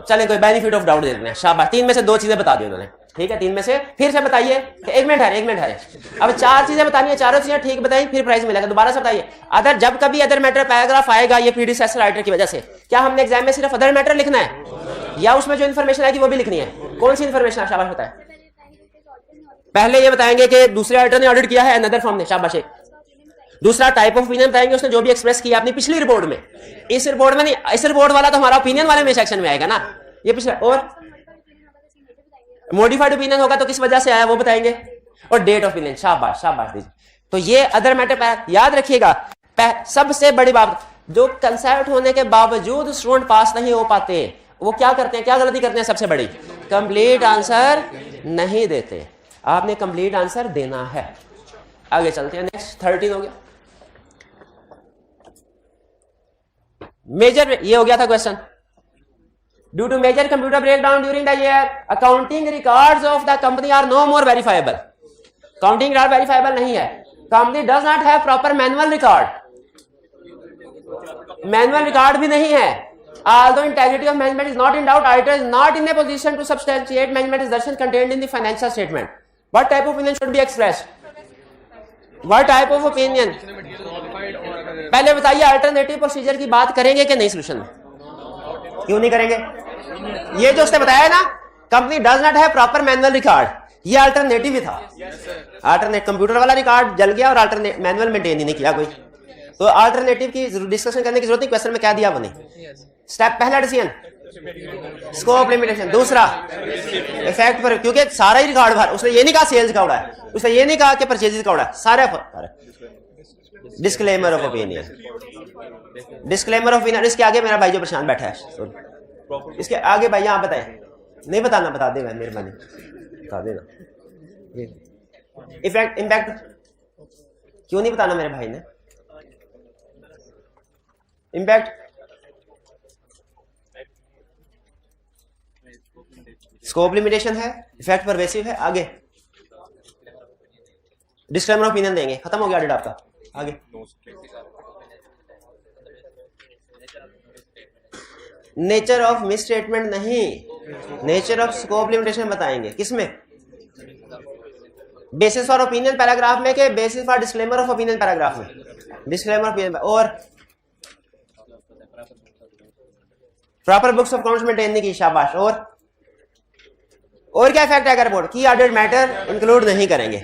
चले कोई बेनिफिट ऑफ डाउट देते हैं। शाबाश, 3 में से 2 चीजें बता दी उन्होंने, ठीक है। 3 में से फिर से बताइए, एक मिनट है। अब 4 चीजें बतानी है, चारों चीजें ठीक बताइए, फिर प्राइस मिलेगा। दोबारा से बताइए, अदर जब कभी अदर मैटर पैराग्राफ आएगा ये प्रीडिसेसर ऑडिटर की वजह से, क्या हमने एग्जाम में सिर्फ अदर मैटर लिखना है या उसमें जो इन्फॉर्मेशन आएगी वो भी लिखनी है? कौन सी इन्फॉर्मेशन? शाबाश बताए। पहले ये बताएंगे कि दूसरे ऑडिटर ने ऑडिट किया है, अनदर फर्म ने, शाबाश। दूसरा टाइप ऑफ ओपिनियन बताएंगे, उसने जो भी एक्सप्रेस किया अपनी पिछली रिपोर्ट में, इस रिपोर्ट में नहीं, इस रिपोर्ट वाला तो हमारा ओपिनियन वाले में सेक्शन में आएगा ना, ये पिछला। और मॉडिफाइड ओपिनियन होगा तो किस वजह से आया वो बताएंगे, और डेट ऑफ ओपिनियन। शाबाश शाबाश दीजिए। तो ये अदर मैटर याद रखिएगा। सबसे बड़ी बात, जो कंसेप्ट होने के बावजूद स्टूडेंट पास नहीं हो पाते, वो क्या करते हैं, क्या गलती करते हैं? सबसे बड़ी, कंप्लीट आंसर नहीं देते। आपने कंप्लीट आंसर देना है। आगे चलते हैं, नेक्स्ट 13 हो गया। मेजर, ये हो गया था question. Due to major computer breakdown during the year, accounting records of the company are no more verifiable. Accounting record verifiable नहीं है। Company does not have proper manual record. Manual record भी नहीं है। Although integrity of management is not in doubt, auditor is not in a position to substantiate management assertion contained in the financial statement. What type of opinion should be expressed? What type of opinion? पहले बताइए alternative procedure की बात करेंगे कि नहीं solution में? क्यों नहीं करेंगे? ये जो उसने बताया ना, company does not have proper manual record, ये अल्टरनेटिव ही था। अल्टरनेट कंप्यूटर वाला रिकॉर्ड जल गया और अल्टरनेट मैनुअल मेंटेन ही नहीं किया कोई, तो अल्टरनेटिव की डिस्कशन करने की जरूरत नहीं, क्वेश्चन में क्या दिया बनी। स्टेप पहला डिसीजन स्कोप लिमिटेशन, दूसरा इफेक्ट पर, क्योंकि सारा ही रिकॉर्ड भर, उसने ये नहीं कहा सेल्स का उड़ा है, उसने ये नहीं कहा कि परचेजेस का उड़ा है, सारे disclaimer of opinion, disclaimer of opinion. इसके आगे मेरा भाई जो प्रशांत बैठा है, इसके आगे भाई यहाँ बताए, नहीं बताना, बता दे मेहरबानी बता देना। इफेक्ट इम्पैक्ट क्यों नहीं बताना मेरे भाई ने? इम्पैक्ट स्कोप लिमिटेशन है, इफेक्ट परवेसिव है, आगे डिस्क्लेमर ऑफ ओपिनियन देंगे, खत्म हो गया ऑडिट आपका। आगे नेचर ऑफ मिस स्टेटमेंट नहीं, नेचर ऑफ स्कोप लिमिटेशन बताएंगे, किसमें? बेसिस फॉर ओपिनियन पैराग्राफ में के basis for disclaimer of opinion paragraph में? डिस्क्लेमर ओपिनियन और proper books of accounts maintain नहीं की, शाबाश। और क्या इफेक्ट आएगा रिपोर्ट की? ऑडिट मैटर इंक्लूड नहीं करेंगे।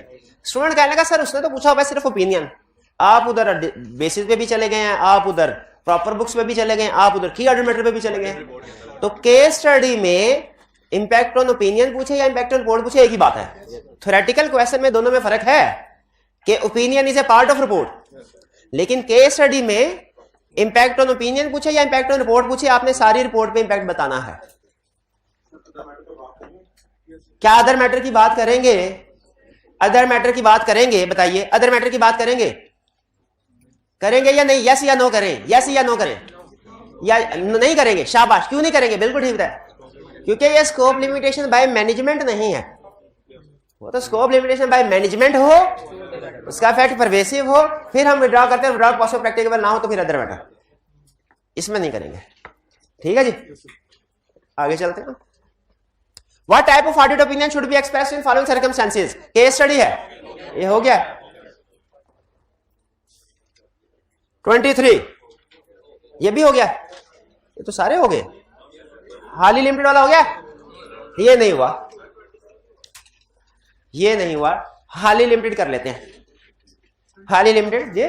स्टूडेंट कहने का सर उसने तो पूछा हुआ है सिर्फ ओपिनियन, आप उधर बेसिस पे भी चले गए हैं, आप उधर प्रॉपर बुक्स पे भी चले गए, आप उधर की ऑडिट मैटर पे भी चले गए। तो केस स्टडी में इंपैक्ट ऑन ओपिनियन पूछे या इंपैक्ट ऑन रिपोर्ट पूछे, एक ही बात है। थ्योरेटिकल क्वेश्चन में दोनों में फर्क है कि opinion is a part of report, लेकिन केस स्टडी में इंपैक्ट ऑन ओपिनियन पूछे या इंपैक्ट ऑन रिपोर्ट पूछे, आपने सारी रिपोर्ट पे इंपैक्ट बताना है। क्या अदर मैटर की बात करेंगे? अदर मैटर की बात करेंगे, बताइए अदर मैटर की बात करेंगे, करेंगे या नहीं? यस या नो करें, यस या नो करें, या नहीं करेंगे? शाबाश। क्यों नहीं करेंगे? बिल्कुल ठीक है, क्योंकि ये स्कोप लिमिटेशन बाय मैनेजमेंट नहीं है। वो तो स्कोप लिमिटेशन बाय मैनेजमेंट हो, उसका इफेक्ट परवेसिव हो, फिर हम विड्रॉ करते हैं, विड्रॉ पॉसिबल प्रैक्टिकेबल ना हो तो फिर अदर मैटर, इसमें नहीं करेंगे। ठीक है जी, आगे चलते हैं। What type of audit opinion should be expressed in following circumstances? Case study है, ये हो गया। 23 ये भी हो गया, ये तो सारे हो गए। हाली लिमिटेड वाला हो गया, ये नहीं हुआ, ये नहीं हुआ। हाली लिमिटेड कर लेते हैं, हाली लिमिटेड ये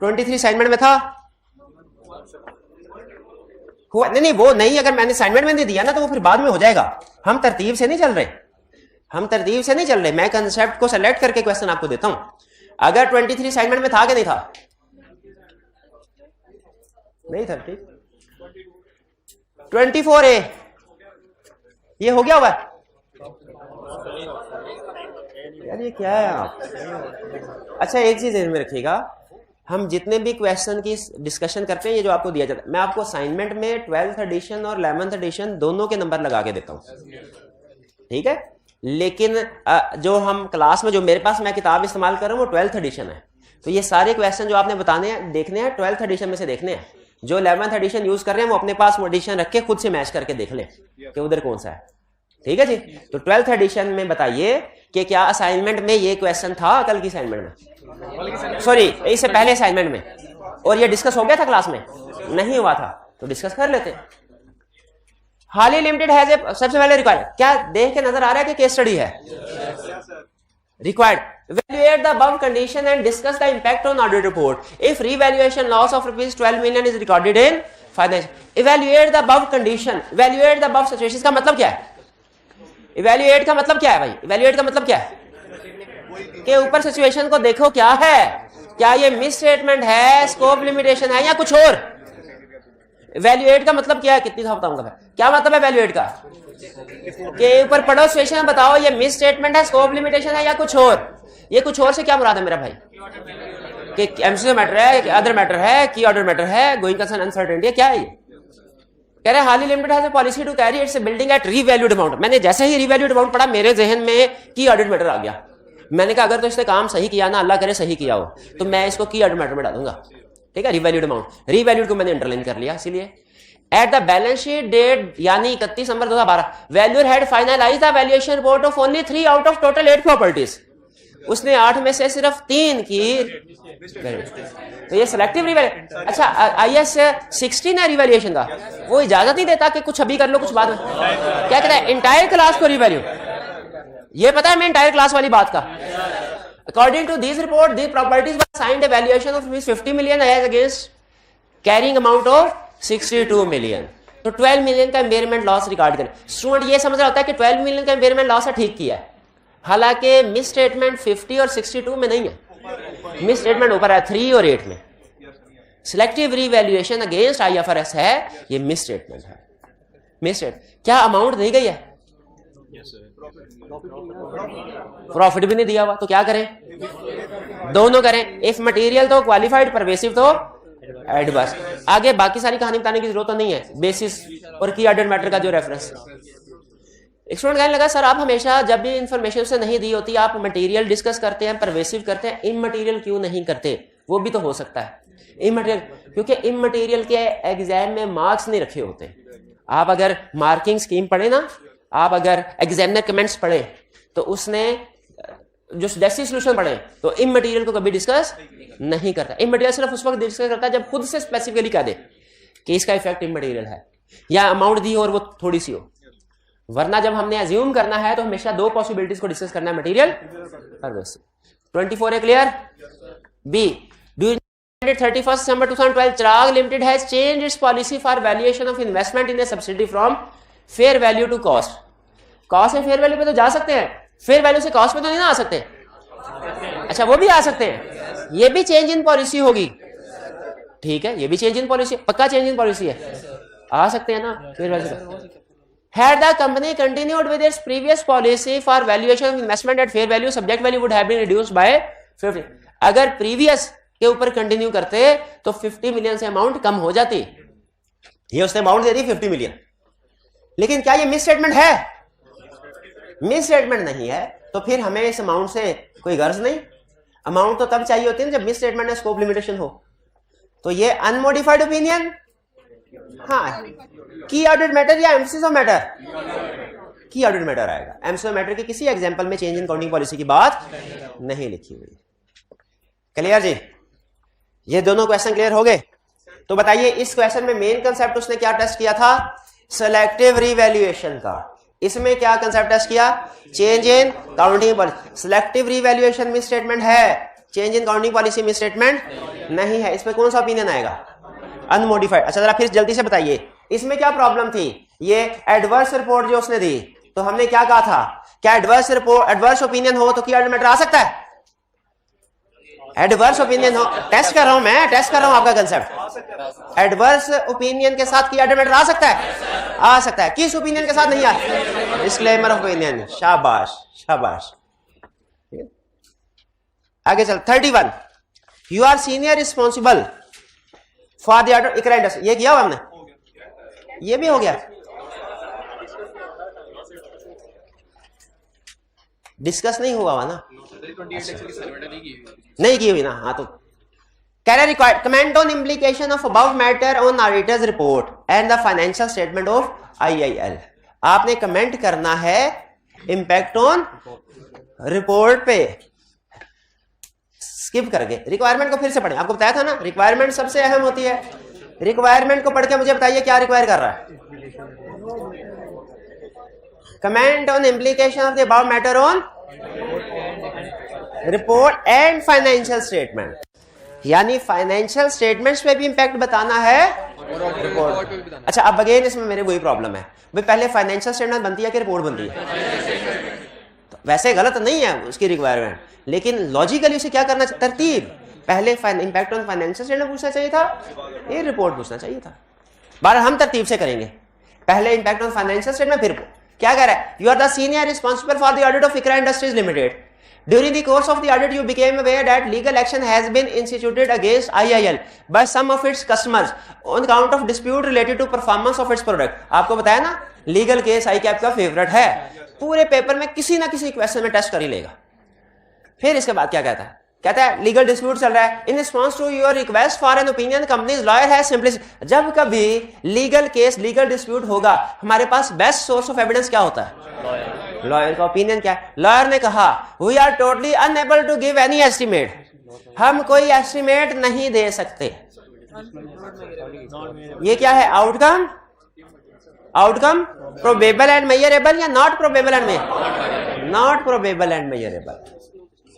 23 असाइनमेंट में था, हुआ नहीं, वो नहीं, अगर मैंने असाइनमेंट में दे दिया ना तो वो फिर बाद में हो जाएगा। हम तरतीब से नहीं चल रहे, हम तरतीब से नहीं चल रहे, मैं कंसेप्ट को सेलेक्ट करके क्वेश्चन आपको देता हूं। अगर 23 असाइनमेंट में था कि नहीं था? नहीं था, ठीक। 24A ये हो गया हुआ यार, ये क्या है आप? अच्छा एक चीज ध्यान में रखिएगा, हम जितने भी क्वेश्चन की डिस्कशन करते हैं, ये जो आपको दिया जाता है, मैं आपको असाइनमेंट में 12th एडिशन और 11th एडिशन दोनों के नंबर लगा के देता हूं, ठीक है। लेकिन जो हम क्लास में, जो मेरे पास मैं किताब इस्तेमाल कर रहा हूं वो 12th एडिशन है, तो ये सारे क्वेश्चन जो आपने बताने हैं, देखने हैं 12th एडिशन में से देखने हैं। जो 11th एडिशन यूज कर रहे हैं वो अपने पास वो एडिशन रख के खुद से मैच करके देख लें कि उधर कौन सा है, ठीक है जी। तो 12th एडिशन में बताइए कि क्या असाइनमेंट में ये क्वेश्चन था, कल की असाइनमेंट में, सॉरी इससे पहले असाइनमेंट में, और ये डिस्कस हो गया था क्लास में? नहीं हुआ था, तो डिस्कस कर लेते हैं। हाली लिमिटेड है सबसे पहले रिक्वायर्ड, क्या देख के नजर आ रहा है कि केस स्टडी है? Required evaluate the above condition and discuss the impact on audit report. If revaluation loss of rupees 12 million is recorded in financial, evaluate the above condition, evaluate the above situations का मतलब क्या है? evaluate का मतलब क्या है भाई? evaluate का मतलब क्या है? के ऊपर सिचुएशन को देखो क्या है, क्या ये मिस स्टेटमेंट है, स्कोप लिमिटेशन है या कुछ और? evaluate का मतलब क्या है? कितनी दफा बताऊंगा मैं, क्या मतलब है evaluate का? के ऊपर पढ़ो सिचुएशन, बताओ ये मिस स्टेटमेंट है, स्कोप लिमिटेशन है या कुछ और? ये कुछ और से क्या मुराद है मेरा भाई? कि एमसीक्यू मैटर है, कि अदर मैटर है, की ऑर्डर मैटर है, गोइंग कंसर्न अनसर्टेनिटी है, क्या है ये? कह रहे Hali limited has a policy to carry its building at revalued amount. मैंने जैसे ही रीवैल्यूड अमाउंट पढ़ा मेरे जहन में की ऑडिट मैटर आ गया। मैंने कहा अगर तो इसने काम सही किया ना, अल्लाह करे सही किया हो, तो मैं इसको की ऑडिट मैटर में डालूंगा, ठीक है, रीवैल्यूड अमाउंट, रीवैल्यूड को मैंने अंडरलाइन कर लिया इसीलिए। At the balance sheet date यानी 31 December 2012 valuer had finalised the valuation report of only 3 out of total 8 properties. उसने 8 में से सिर्फ 3 की, तो ये सिलेक्टिव रिवैल्यूएशन। अच्छा, IS 16 है रिवैल्यूएशन का, वो इजाजत नहीं देता कि कुछ अभी कर लो कुछ बाद में, क्या कहता है इंटायर क्लास को रिवैल्यू। ये पता है मैं इंटायर क्लास वाली बात का। According to this report the properties were signed a valuation of 50 million as against carrying amount of 62 million. तो 12 मिलियन का इम्पेयरमेंट लॉस रिकॉर्ड करें। स्टूडेंट ये समझ रहा होता है कि 12 मिलियन का इम्पेयरमेंट लॉस है, ठीक किया है, हालांकि मिस स्टेटमेंट 50 और 62 में नहीं है, मिस स्टेटमेंट ऊपर है 3 और 8 में। सिलेक्टिव रीवैल्यूएशन अगेंस्ट IFRS है, ये मिस स्टेटमेंट है। मिस स्टेट क्या अमाउंट दी गई है, प्रॉफिट भी नहीं दिया हुआ, तो क्या करें, दोनों करें। इफ मटेरियल तो क्वालिफाइड, परवेसिव तो एडवर्स। आगे बाकी सारी कहानी बताने की जरूरत तो नहीं है, बेसिस और की ऑर्डर मैटर का जो रेफरेंस। एक स्टूडेंट कहने लगा सर आप हमेशा जब भी इंफॉर्मेशन से नहीं दी होती आप मटेरियल डिस्कस करते हैं, परवेसिव करते हैं, इमटेरियल क्यों नहीं करते? वो भी तो हो सकता है इमटेरियल, क्योंकि इमटेरियल के एग्जाम में मार्क्स नहीं रखे होते। आप अगर मार्किंग स्कीम पढ़े ना, आप अगर एग्जामिनर कमेंट्स पढ़े तो उसने जो जैसी सोल्यूशन पढ़े तो इमटेरियल को कभी डिस्कस नहीं करता। इमटेरियल सिर्फ उस वक्त डिस्कस करता है जब खुद से स्पेसिफिकली कह दे कि इसका इफेक्ट इमटेरियल है या अमाउंट दी हो और वो थोड़ी सी हो, वरना जब हमने अज्यूम करना है तो हमेशा 2 पॉसिबिलिटीज को डिस्कस करना है, मटेरियल और वैसे। 24 है clear? B, during 31 December 2012 Chirag limited has changed its policy for valuation of investment in a subsidy from fair value to cost. Cost से फेयर वैल्यू पे तो जा सकते हैं, फेयर वैल्यू से कॉस्ट पे तो नहीं ना आ सकते। अच्छा वो भी आ सकते हैं, ये भी चेंज इन पॉलिसी होगी, ठीक है, ये भी चेंज इन पॉलिसी, पक्का चेंज इन पॉलिसी है, आ सकते हैं ना fair value. Had the company continued with its previous policy for valuation of investment at fair value, subject value would have been reduced by 50। अगर प्रीवियस के ऊपर continue करते तो 50 मिलियन से अमाउंट कम हो जाती। ये उसने अमाउंट दे दी 50 मिलियन, लेकिन क्या ये मिस स्टेटमेंट है? मिस स्टेटमेंट नहीं है, तो फिर हमें इस अमाउंट से कोई गर्ज नहीं। अमाउंट तो तब चाहिए होती है जब मिस स्टेटमेंट में स्कोप लिमिटेशन हो। तो ये अनमोडिफाइड ओपिनियन, हाँ, की ऑडिट मैटर या एम्फसिस ऑफ मैटर? की ऑडिट मैटर आएगा। एम्फसिस ऑफ मैटर के किसी एग्जांपल में चेंज इन अकाउंटिंग पॉलिसी की बात नहीं लिखी हुई। क्लियर जी? ये दोनों क्वेश्चन क्लियर हो गए? तो बताइए इस क्वेश्चन में मेन कंसेप्ट उसने क्या टेस्ट किया था? सिलेक्टिव रीवैल्यूएशन का। इसमें क्या कंसेप्ट टेस्ट किया? Change in accounting policy. Selective revaluation misstatement है, change in accounting policy misstatement नहीं है। इसमें कौन सा ओपिनियन आएगा? अनमोडिफाइड। अच्छा जरा फिर जल्दी से बताइए इसमें क्या प्रॉब्लम थी? ये एडवर्स रिपोर्ट जो उसने दी, तो हमने क्या कहा था? क्या एडवर्स रिपोर्ट, एडवर्स ओपिनियन हो तो की ऑडिट मैटर आ सकता है? एडवर्स ओपिनियन हो, टेस्ट कर रहा हूं मैं, टेस्ट कर रहा हूं आपका कंसेप्ट। एडवर्स ओपिनियन के साथ की ऑडिट मैटर आ सकता है? आ सकता है। किस ओपिनियन के साथ नहीं आ? Disclaimer of opinion. शाबाश शाबाश। आगे चल 31, you are senior responsible for the audit Iqra industry. ये किया हुआ हमने, ये भी हो गया, डिस्कस नहीं हुआ ना, नहीं की हुई ना। हाँ तो कह रहे required comment on implication of above matter on auditors report and the financial statement of IIL। आपने कमेंट करना है इंपैक्ट ऑन रिपोर्ट पे। स्किप करके रिक्वायरमेंट को फिर से पढ़ें। आपको बताया था ना रिक्वायरमेंट सबसे अहम होती है। रिक्वायरमेंट को पढ़ के मुझे बताइए क्या रिक्वायर कर रहा है? Comment on implication of the above matter on report and financial statement, यानी फाइनेंशियल स्टेटमेंट्स पे भी इंपैक्ट बताना है रिपोर्ट। अच्छा अब अगेन इसमें मेरे वही प्रॉब्लम है भाई, पहले फाइनेंशियल स्टेटमेंट बनती है कि रिपोर्ट बनती है? तो वैसे गलत नहीं है उसकी रिक्वायरमेंट, लेकिन लॉजिकली उसे क्या करना चाहिए? तरतीब, पहले इंपैक्ट ऑन फाइनेंशियल स्टेटमेंट पूछना चाहिए था, ये रिपोर्ट पूछना चाहिए था। बार हम तरतीब से करेंगे, पहले इंपैक्ट ऑन फाइनेंशियल स्टेटमेंट फिर क्या कह रहा है? You are the senior responsible for the audit of Iqra industries limited. During the course of the audit, you became aware that legal action has been instituted against IIL by some of its customers on account of dispute related to performance of its product। आपको बताया ना legal case ICAP का favourite है, पूरे paper में किसी ना किसी क्वेश्चन में टेस्ट कर ही लेगा। फिर इसके बाद क्या कहता है? कहता है लीगल डिस्प्यूट चल रहा है, in response to your request for an opinion company's lawyer है सिंपली। जब कभी लीगल केस लीगल डिस्प्यूट होगा, हमारे पास बेस्ट सोर्स ऑफ एविडेंस क्या होता है? लॉयर का ओपिनियन क्या है? लॉयर ने कहा we are totally unable to give any estimate, हम कोई एस्टिमेट नहीं दे सकते। ये क्या है? Outcome, outcome probable and measurable या not probable and measurable? Not probable and measurable.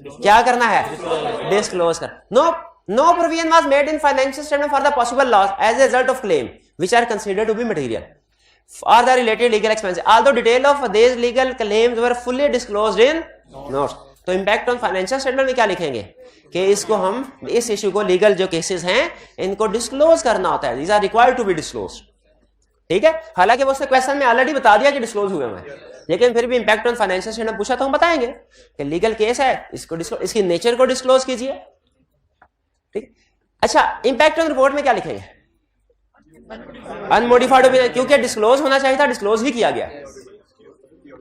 क्या करना है? डिस्क्लोज कर। No provision was made in financial statement for the possible loss as a result of claim which are considered to be material or the related legal expenses, although detail of these legal claims were fully disclosed in notes। तो impact on financial statement में क्या लिखेंगे कि इसको हम इस issue को legal जो केसेस हैं इनको डिस्क्लोज करना होता है, these are required to be disclosed। ठीक है, हालांकि वो उसने क्वेश्चन में ऑलरेडी बता दिया कि डिस्क्लोज हुए हैं, लेकिन फिर भी इम्पैक्ट ऑन फाइनेंशियल स्टेटमेंट पूछा तो हम बताएंगे कि लीगल केस है, इसको इसकी नेचर को डिस्क्लोज कीजिए। ठीक, अच्छा इम्पैक्ट ऑन रिपोर्ट में क्या लिखेंगे? अनमोडिफाइड ओपिनियन, क्योंकि डिस्क्लोज होना चाहिए था, डिस्क्लोज ही किया गया।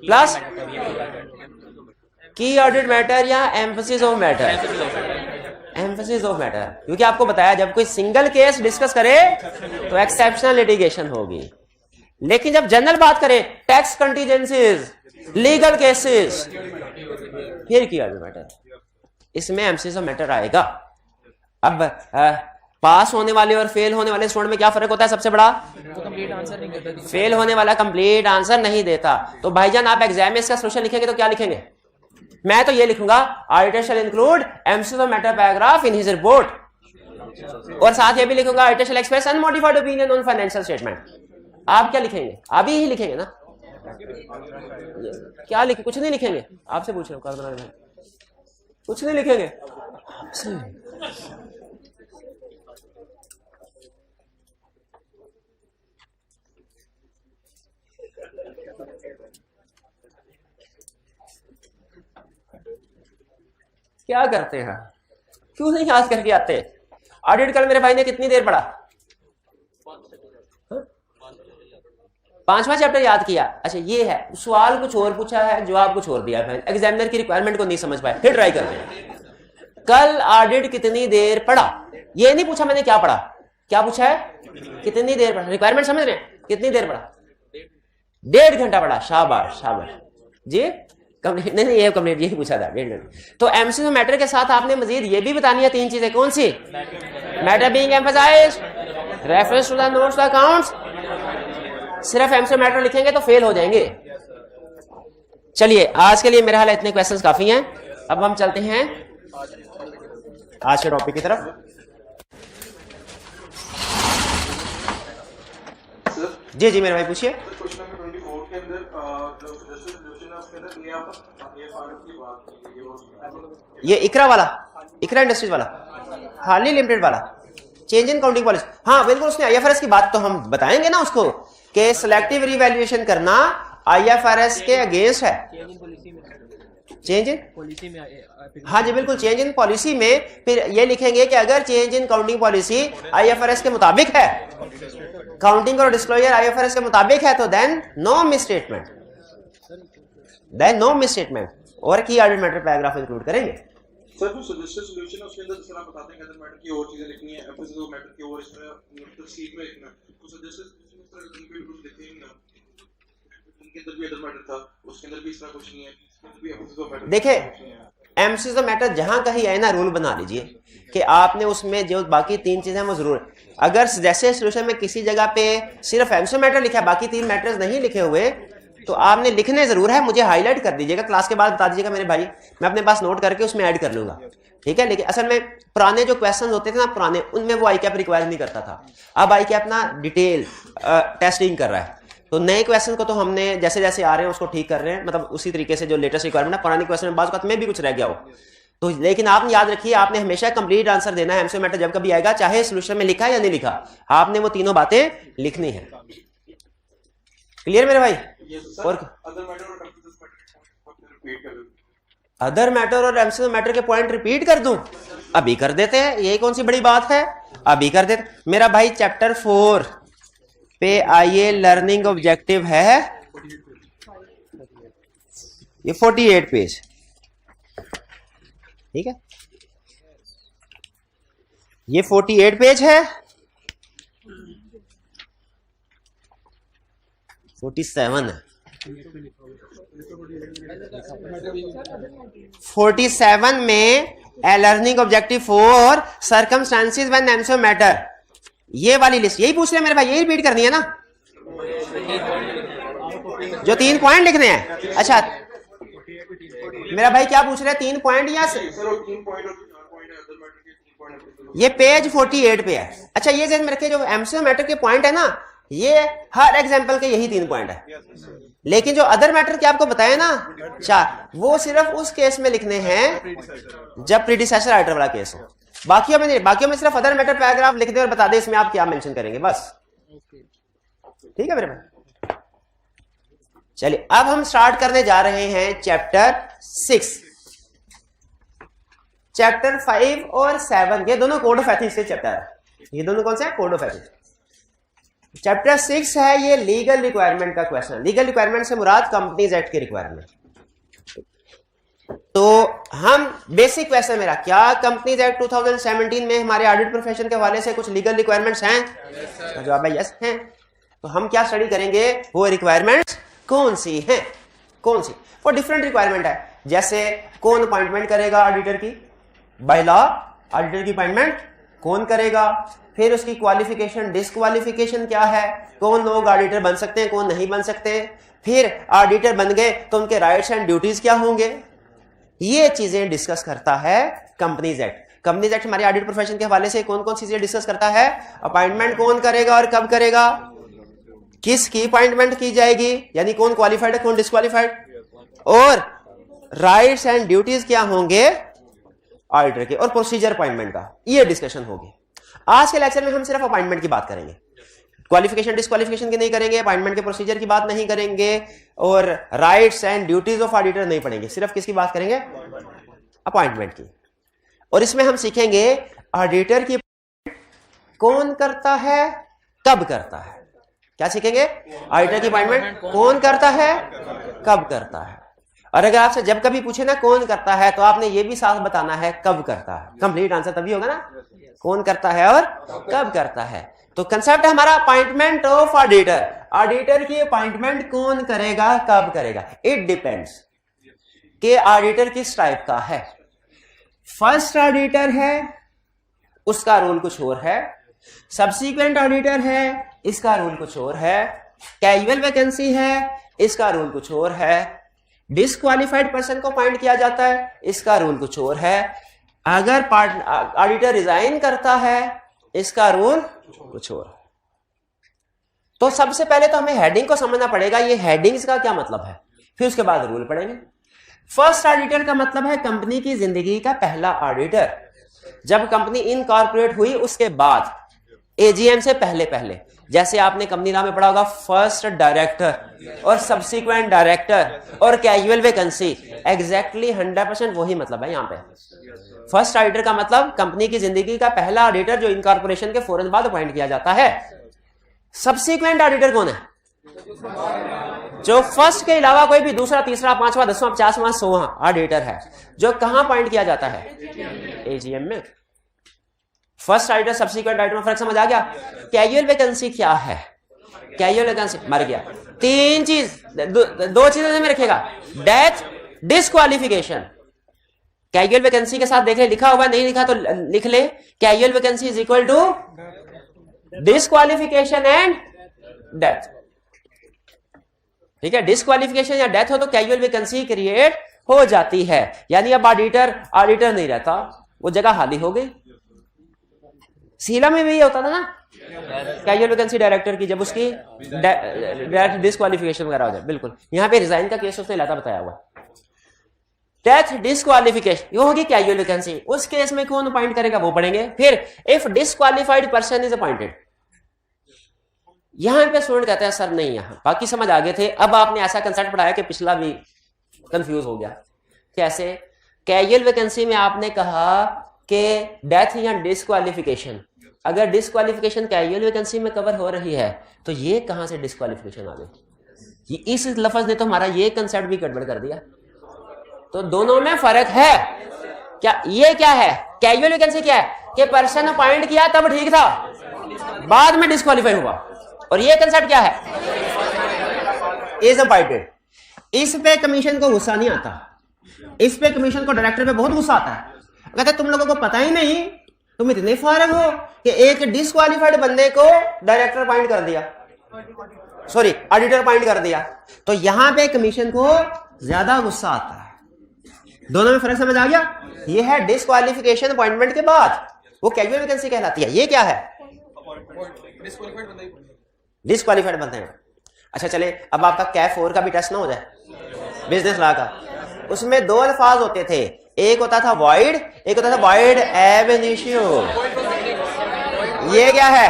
प्लस की ऑडिट मैटर या emphasis of matter? Emphasis of matter, क्योंकि आपको बताया जब कोई सिंगल केस डिस्कस करे तो एक्सेप्शनल लिटिगेशन होगी, लेकिन जब जनरल बात करें टैक्स कंटीजेंसीज, लीगल केसेस, फिर की ऑडिट मैटर, इसमें एम्फसिस ऑफ मैटर आएगा। अब पास होने वाले और फेल होने वाले स्टूडेंट में क्या फर्क होता है? सबसे बड़ा, कंप्लीट आंसर नहीं देता, फेल होने वाला कंप्लीट आंसर नहीं देता। तो भाईजान आप एग्जाम में इसका सोल्यूशन लिखेंगे तो क्या लिखेंगे? मैं तो ये लिखूंगा auditor shall include emphasis of matter paragraph in his report, और साथ ये भी लिखूंगा auditor shall express unmodified opinion on financial statement. आप क्या लिखेंगे? आप ही लिखेंगे ना? क्या लिखे? कुछ नहीं लिखेंगे, आपसे पूछ रहा हूँ, कुछ नहीं लिखेंगे। क्या करते हैं, क्यों नहीं याद करके आते? ऑडिट कल मेरे भाई ने कितनी देर पढ़ा? 5वां चैप्टर याद किया। अच्छा ये है, सवाल कुछ और पूछा है, जवाब कुछ और दिया है, एग्जामिनर की रिक्वायरमेंट को नहीं समझ पाए, फिर ट्राई करते। कल ऑडिट कितनी देर पढ़ा? ये नहीं पूछा मैंने क्या पढ़ा, क्या पूछा है? कितनी देर पढ़ा? रिक्वायरमेंट समझ रहे हैं? कितनी देर पढ़ा? 1.5 घंटा पढ़ा। शाबाश शाबाश जी, कंप्लीट नहीं ये कंप्लीट यही पूछा था 1.5 घंटे। तो एमसीक्यू मैटर के साथ आपने मजीद ये भी बतानी है 3 चीजें। कौन सी? Matter being emphasised, reference to the notes the accounts. सिर्फ एमसीक्यू मैटर लिखेंगे तो फेल हो जाएंगे। चलिए आज के लिए मेरे हाल इतने क्वेश्चंस काफी हैं, अब हम चलते हैं आज के टॉपिक की तरफ। जी जी मेरे भाई पूछिए। ये इकरा वाला, इकरा इंडस्ट्रीज वाला, हार्ली लिमिटेड वाला, चेंज इन काउंटिंग पॉलिसी, हाँ बिल्कुल उसने आईएफआरएस की बात तो हम बताएंगे ना उसको कि सिलेक्टिव रिवैल्यूएशन करना आईएफआरएस के अगेंस्ट है। चेंज इन पॉलिसी में, हाँ जी बिल्कुल चेंज इन पॉलिसी में फिर ये लिखेंगे कि अगर change in counting policy IFRS के मुताबिक है, काउंटिंग और डिस्क्लोजर आईएफआरएस के मुताबिक है, तो then no misstatement, then no misstatement और key audit matter paragraph include करेंगे। सर जो सजेस्टेड सॉल्यूशन है उसके अंदर जिस तरह बताते हैं कि अदर मैटर की और चीजें लिखनी है, एम्फसिस ऑफ मैटर की और इस तरह तफसील में लिखना, तो सजेस्टेड सॉल्यूशन इस तरह कहीं पे कुछ लिखे ही ना, उनके अंदर भी अदर मैटर था, उसके अंदर भी इस तरह कुछ नहीं है, इसके अंदर भी एम्फसिस ऑफ मैटर। देखिए एम्फसिस ऑफ मैटर जहां कहीं है ना, रूल बना लीजिए कि आपने उसमें जो बाकी 3 चीजें वो जरूर, अगर जैसे सोल्यूशन में किसी जगह पे सिर्फ एम्फसिस मैटर लिखा है, बाकी 3 मैटर्स नहीं लिखे हुए, तो आपने लिखने जरूर है, मुझे हाईलाइट कर दीजिएगा, क्लास के बाद बता दीजिएगा मेरे भाई, मैं अपने पास नोट करके उसमें ऐड कर लूंगा, ठीक है। लेकिन असल में पुराने जो क्वेश्चंस होते थे ना पुराने, उनमें वो आई कैप रिक्वायर नहीं करता था। अब आई कैप ना डिटेल टेस्टिंग कर रहा है, तो नए क्वेश्चन को तो हमने जैसे जैसे आ रहे हैं उसको ठीक कर रहे हैं, मतलब उसी तरीके से जो लेटेस्ट रिक्वायरमेंट है, पुराने क्वेश्चन में बात में भी कुछ रह गया हो तो, लेकिन आपने याद रखिए आपने हमेशा कंप्लीट आंसर देना है एमसीक्यू मैटर जब कभी आएगा, चाहे सोल्यूशन में लिखा है या नहीं लिखा, आपने वो तीनों बातें लिखनी है। क्लियर मेरे भाई? और अदर मैटर और एमसीक्यू मैटर के पॉइंट रिपीट कर दूं? अभी कर देते हैं, यही कौन सी बड़ी बात है, अभी कर देते। मेरा भाई चैप्टर 4 पे आइए, लर्निंग ऑब्जेक्टिव है ये 48 पेज, ठीक है। ये 48 पेज है, 47 है, 47 में a learning objective for circumstances when names of matter, ये वाली लिस्ट यही पूछ रहे हैं मेरे भाई, यही रिपीट करनी है ना, जो 3 पॉइंट लिखने हैं। अच्छा मेरा भाई क्या पूछ रहे हैं, 3 पॉइंट या ये पेज 48 पे है। अच्छा ये ध्यान में रखिए, जो एमसीक्यू मैटर के पॉइंट है ना, ये हर एग्जांपल के यही 3 पॉइंट है, लेकिन जो अदर मैटर के आपको बताया ना 4, वो सिर्फ उस केस में लिखने हैं जब प्रीडिसेसर राइटर वाला केस हो। बाकियों में नहीं, बाकियों में सिर्फ अदर मैटर पैराग्राफ लिख दे और बता दे इसमें आप क्या मेंशन करेंगे, बस। ठीक है मेरे भाई, चलिए अब हम स्टार्ट करने जा रहे हैं चैप्टर 6। चैप्टर 5 और 7 ये दोनों कोड ऑफ एथिक्स के चैप्टर है, ये दोनों कौन से हैं, कोड ऑफ एथिक्स। चैप्टर 6 है ये लीगल रिक्वायरमेंट का क्वेश्चन। लीगल रिक्वायरमेंट से मुराद कंपनीज एक्ट की रिक्वायरमेंट। तो हम बेसिक क्वेश्चन मेरा, क्या कंपनीज एक्ट 2017 में हमारे ऑडिट प्रोफेशन के हवाले से कुछ लीगल रिक्वायरमेंट्स हैं? तो जवाब है यस हैं। तो हम क्या स्टडी करेंगे, वो रिक्वायरमेंट्स कौन सी हैं, कौन सी, वो डिफरेंट रिक्वायरमेंट है। जैसे कौन अपॉइंटमेंट करेगा ऑडिटर की, बाय लॉ ऑडिटर की अपॉइंटमेंट कौन करेगा, फिर उसकी क्वालिफिकेशन डिस्क्वालिफिकेशन क्या है, कौन लोग ऑडिटर बन सकते हैं कौन नहीं बन सकते, फिर ऑडिटर बन गए तो उनके राइट्स एंड ड्यूटीज क्या होंगे, ये चीजें डिस्कस करता है कंपनीज एक्ट। कंपनीज एक्ट हमारे ऑडिट प्रोफेशन के हवाले से कौन कौन सी चीजें डिस्कस करता है, अपॉइंटमेंट कौन करेगा और कब करेगा, किसकी अपॉइंटमेंट की जाएगी, यानी कौन क्वालिफाइड है कौन डिस्क्वालिफाइड, और राइट्स एंड ड्यूटीज क्या होंगे ऑडिटर के, और प्रोसीजर अपॉइंटमेंट का, ये डिस्कशन होगी। आज के लेक्चर में हम सिर्फ अपॉइंटमेंट की बात करेंगे, क्वालिफिकेशन डिस्क्वालिफिकेशन की नहीं करेंगे, अपॉइंटमेंट के प्रोसीजर की बात नहीं करेंगे, और rights and duties of auditor नहीं पढ़ेंगे, सिर्फ किसकी बात करेंगे, अपॉइंटमेंट की। और इसमें हम सीखेंगे ऑडिटर की कौन करता है कब करता है, क्या सीखेंगे, ऑडिटर की अपॉइंटमेंट कौन करता है कब करता है। और अगर आपसे जब कभी पूछे ना कौन करता है, तो आपने ये भी साथ बताना है कब करता है, कंप्लीट आंसर तभी होगा ना, कौन करता है और कब करता है। तो कंसेप्ट है हमारा अपॉइंटमेंट ऑफ ऑडिटर, ऑडिटर की अपॉइंटमेंट कौन करेगा कब करेगा, इट डिपेंड्स कि ऑडिटर किस टाइप का है। फर्स्ट ऑडिटर है उसका रोल कुछ और है, सब्सीक्वेंट ऑडिटर है इसका रोल कुछ और है, कैजुअल वैकेंसी है इसका रोल कुछ और है, डिस्क्वालिफाइड पर्सन को अपॉइंट किया जाता है इसका रोल कुछ और है, अगर ऑडिटर रिजाइन करता है इसका रोल कुछ और है। तो सबसे पहले तो हमें हेडिंग को समझना पड़ेगा, ये हेडिंग्स का क्या मतलब है, फिर उसके बाद रूल पढ़ेंगे। फर्स्ट ऑडिटर का मतलब है कंपनी की जिंदगी का पहला ऑडिटर। जब कंपनी इनकॉर्पोरेट हुई उसके बाद, एजीएम से पहले पहले, जैसे आपने कंपनी नाम में पढ़ा होगा फर्स्ट डायरेक्टर और सब्सिक्वेंट डायरेक्टर और कैजुअल वैकेंसी, एग्जैक्टली 100% वही मतलब है यहाँ पे। फर्स्ट ऑडिटर का मतलब कंपनी की जिंदगी का पहला ऑडिटर जो इनकॉर्पोरेशन के फौरन बाद अपॉइंट किया जाता है। सब्सिक्वेंट ऑडिटर कौन है, जो फर्स्ट के अलावा कोई भी दूसरा तीसरा पांचवा 10वां 50वां 100वां ऑडिटर है, जो कहां अपॉइंट किया जाता है, एजीएम में। फर्स्ट ऑडिटर सब्सिक्वेंट ऑडिटर में फर्क समझ आ गया। कैजुअल वैकेंसी क्या है, कैजुअल वैकेंसी मर गया, 3 चीज, 2 चीजें में रखेगा, डेथ डिस्क्वालिफिकेशन। कैजुअल वैकेंसी के साथ देख ले, लिखा हुआ नहीं लिखा तो लिख ले, casual vacancy is equal to disqualification and death. ठीक है, डिस्क्वालिफिकेशन या डेथ हो तो कैजुअल वैकेंसी क्रिएट हो जाती है, यानी अब ऑडिटर नहीं रहता, वो जगह खाली हो गई। सीला में भी ये होता था ना, कैजुअल वैकेंसी डायरेक्टर की, जब उसकी डायरेक्ट डिस्क्वालिफिकेशन वगैरह हो जाए, बिल्कुल यहाँ पे रिजाइन का केस उसने लाता बताया हुआ। डेथ डिस्क्वालिफिकेशन ये होगी कैजुअल वैकेंसी, उस केस में कौन अपॉइंट करेगा वो पढ़ेंगे। फिर if disqualified person is appointed, यहां पे स्टूडेंट कहते हैं सर नहीं, यहां बाकी समझ आ गए थे, अब आपने ऐसा कंसेप्ट पढ़ाया कि पिछला भी कंफ्यूज हो गया। कैसे, कैजुअल वैकेंसी में आपने कहा कि डेथ या डिस्क्वालिफिकेशन, अगर डिस्क्वालिफिकेशन कैजुअल वैकेंसी में कवर हो रही है तो ये कहां से डिस्क्वालिफिकेशन आ गई, इस लफ्ज ने तो हमारा ये कंसेप्ट भी गड़बड़ कर दिया। तो दोनों में फर्क है क्या, ये क्या है, कैजुअल वैकेंसी क्या है, कि पर्सन अपॉइंट किया तब ठीक था, बाद में डिस्क्वालीफाई हुआ। और ये कंसेप्ट क्या है? Is appointed. इस पे कमीशन को गुस्सा नहीं आता, इस पे कमीशन को डायरेक्टर पे बहुत गुस्सा आता है। कहते तुम लोगों को पता ही नहीं, तुम इतने फारग हो कि एक डिस्क्वालीफाइड बंदे को डायरेक्टर अपॉइंट कर दिया, सॉरी ऑडिटर अपॉइंट कर दिया। तो यहां पे कमीशन को ज्यादा गुस्सा आता है। दोनों में फर्क समझ आ गया? ये है डिस्क्वालिफिकेशन अपॉइंटमेंट के बाद, वो कैजुअल वैकेंसी कहलाती है। ये क्या है? डिस्क्वालिफाइड बनते हैं। अच्छा चले, अब आपका कैफ 4 का भी टेस्ट ना हो जाए, बिजनेस लॉ का। उसमें दो अल्फाज होते थे, एक होता था वॉइड, एक होता था वॉइड एब इनिशियो। ये क्या है?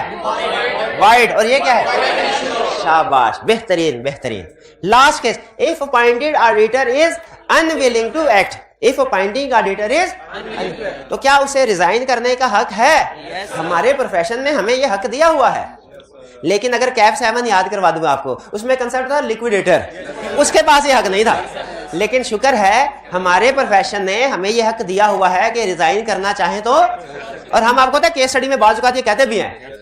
वॉइड। और ये क्या है? शाबाश, बेहतरीन बेहतरीन। Last case, if appointed auditor is unwilling to act, if appointing auditor is, तो क्या उसे रिजाइन करने का हक है? हमारे प्रोफेशन ने हमें यह हक दिया हुआ है। लेकिन अगर कैफ 7 याद करवा दूंगा आपको, उसमें कंसेप्ट था लिक्विडेटर, उसके पास ये हक नहीं था। लेकिन शुक्र है हमारे प्रोफेशन ने हमें यह हक दिया हुआ है कि रिजाइन करना चाहे तो। और हम आपको केस स्टडी में बाजू ये कहते भी हैं,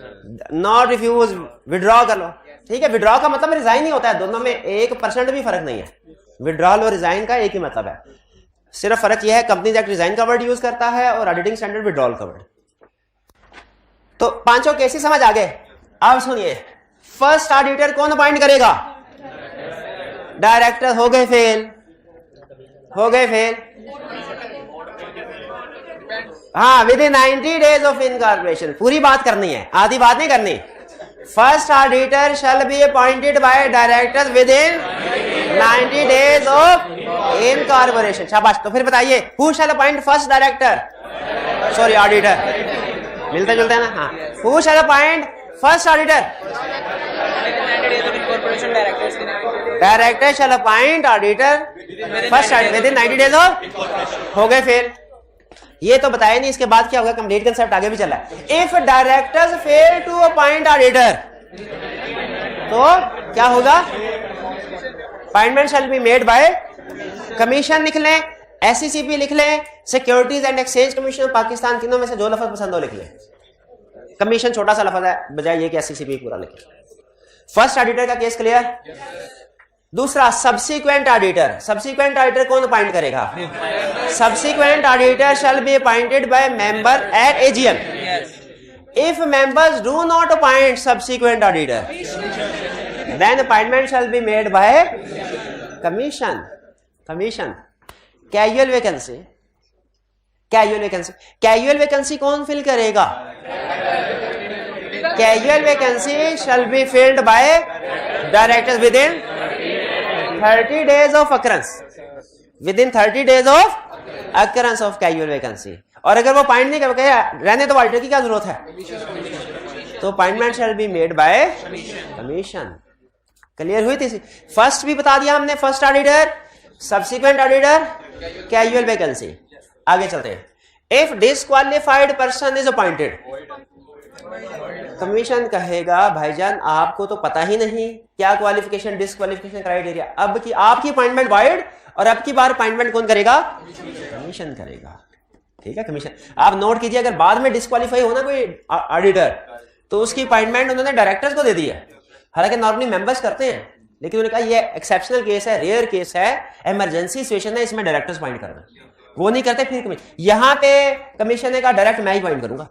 नॉट रिफ्यूज, विड्रॉ कर लो। ठीक है, विड्रॉ का मतलब रिजाइन ही होता है, दोनों में 1% भी फर्क नहीं है। विड्रॉल और रिजाइन का एक ही मतलब है, सिर्फ फर्क यह है कंपनीज एक्ट रिजाइन का वर्ड यूज करता है और ऑडिटिंग स्टैंडर्ड विड्रॉल का वर्ड। तो पांचों केसेस समझ आ गए। अब सुनिए, फर्स्ट ऑडिटर कौन अपॉइंट करेगा? डायरेक्टर। हो गए फेल, हो गए फेल। हाँ, with in 90 days of incorporation. पूरी बात करनी है, आधी बात नहीं करनी। First auditor shall be appointed bye director within 90 days of incorporation. शाबाश। तो फिर बताइए, who shall appoint first director, sorry auditor, मिलते जुलते हैं ना? हाँ, who shall appoint first auditor? Director shall appoint auditor first within 90 days of. हो गए फेल। ये तो बताया नहीं, इसके बाद क्या होगा? कंप्लीट कंसेप्ट आगे भी चला है। If directors fail to appoint auditor, तो क्या होगा? Appointment shall be made by commission लिख लें, SECP लिख लें, securities and exchange commission of Pakistan, तीनों में से जो लफ्ज पसंद हो लिख लें। कमीशन छोटा सा लफ्ज है, बजाय ये कि SECP पूरा लिखे। फर्स्ट ऑडिटर का केस क्लियर। दूसरा, सब्सिक्वेंट ऑडिटर। सब्सिक्वेंट ऑडिटर कौन अपॉइंट करेगा? Subsequent auditor shall be appointed by member at AGM। If members do not appoint subsequent auditor, then appointment shall be made by commission. Commission. Casual vacancy, casual vacancy, casual vacancy कौन fill करेगा? Casual vacancy shall be filled by director within 30 days of occurrence, within 30 days of occurrence of casual vacancy। और अगर वो appoint नहीं कर, रहने तो auditor की क्या जरूरत है? तो appointment shall be made by commission. Clear हुई थी? फर्स्ट भी बता दिया हमने, first auditor, subsequent auditor, casual vacancy. आगे चलते हैं। If disqualified person is appointed, commission कहेगा भाईजान आपको तो पता ही नहीं क्या क्वालिफिकेशन, डिस्क्वालिफिकेशन क्राइटेरिया। अब की आपकी अपॉइंटमेंट वाइड, और अब की बार अपॉइंटमेंट कौन करेगा? कमीशन करेगा। ठीक है, कमीशन। आप नोट कीजिए, अगर बाद में डिस्क्वालीफाई हो ना कोई ऑडिटर, तो उसकी अपॉइंटमेंट उन्होंने डायरेक्टर्स को दे दी है। हालांकि नॉर्मली मेंबर्स करते हैं, लेकिन उन्होंने कहा ये एक्सेप्शनल केस है, रेयर केस है, इमरजेंसी सिचुएशन है, इसमें डायरेक्टर्स अपॉइंट करना। वो नहीं करते, फिर कमीशन। यहां पे कमीशन ने कहा डायरेक्ट मैं ही अपॉइंट करूंगा।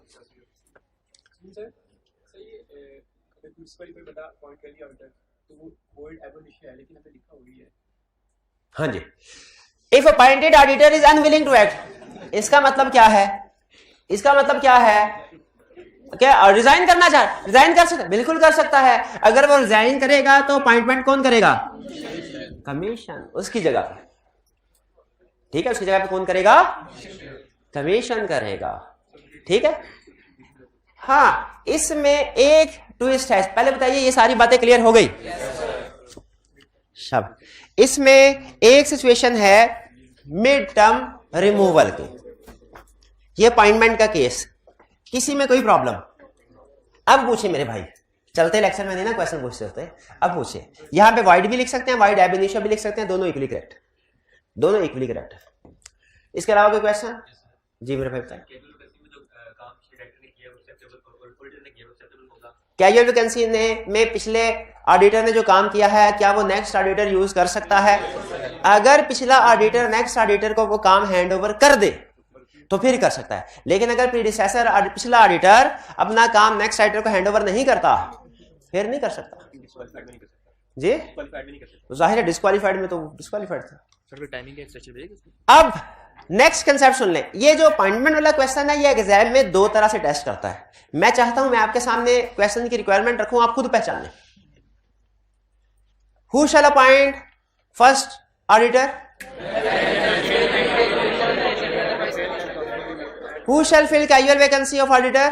हाँ जी। If appointed auditor is unwilling to act, इसका मतलब क्या है? इसका मतलब क्या है? क्या रिजाइन करना चाहे? रिजाइन कर सकता, बिल्कुल कर सकता है। अगर वो रिजाइन करेगा तो अपॉइंटमेंट कौन करेगा? कमीशन, उसकी जगह पे। ठीक है, उसकी जगह पे कौन करेगा? कमीशन करेगा। ठीक है। हाँ, इसमें एक ट्विस्ट है। पहले बताइए, ये सारी बातें क्लियर हो गई? शब इसमें एक सिचुएशन है मिड टर्म रिमूवल की। ये अपॉइंटमेंट का केस, किसी में कोई प्रॉब्लम। अब पूछे मेरे भाई, चलते लेक्चर में नहीं ना क्वेश्चन पूछते होते, अब पूछे। यहां पे वाइड भी लिख सकते हैं, वाइड एब इनिशियो भी लिख सकते हैं, दोनों इक्वली करेक्ट, दोनों इक्वली करेक्ट। इसके अलावा कोई क्वेश्चन? जी मेरे भाई बताइए। कैजुअल वैकेंसी में पिछले ऑडिटर ने जो काम किया है क्या वो नेक्स्ट ऑडिटर यूज कर सकता है? अगर पिछला ऑडिटर नेक्स्ट ऑडिटर को वो काम हैंड ओवर कर दे तो फिर कर सकता है, लेकिन अगर प्रीडिसेसर पिछला ऑडिटर अपना काम नेक्स्ट ऑडिटर को हैंड ओवर नहीं करता फिर नहीं कर सकता जी। तो जाहिर है डिस्क्वालीफाइड में तो डिस्क्वालीफाइड था। अब नेक्स्ट कंसेप्ट सुन लें। ये जो अपॉइंटमेंट वाला क्वेश्चन है ये एग्जाम में दो तरह से टेस्ट करता है। मैं चाहता हूं मैं आपके सामने क्वेश्चन की रिक्वायरमेंट रखूं, आप खुद पहचान लें। Who shall appoint first auditor? Who shall fill casual vacancy of auditor?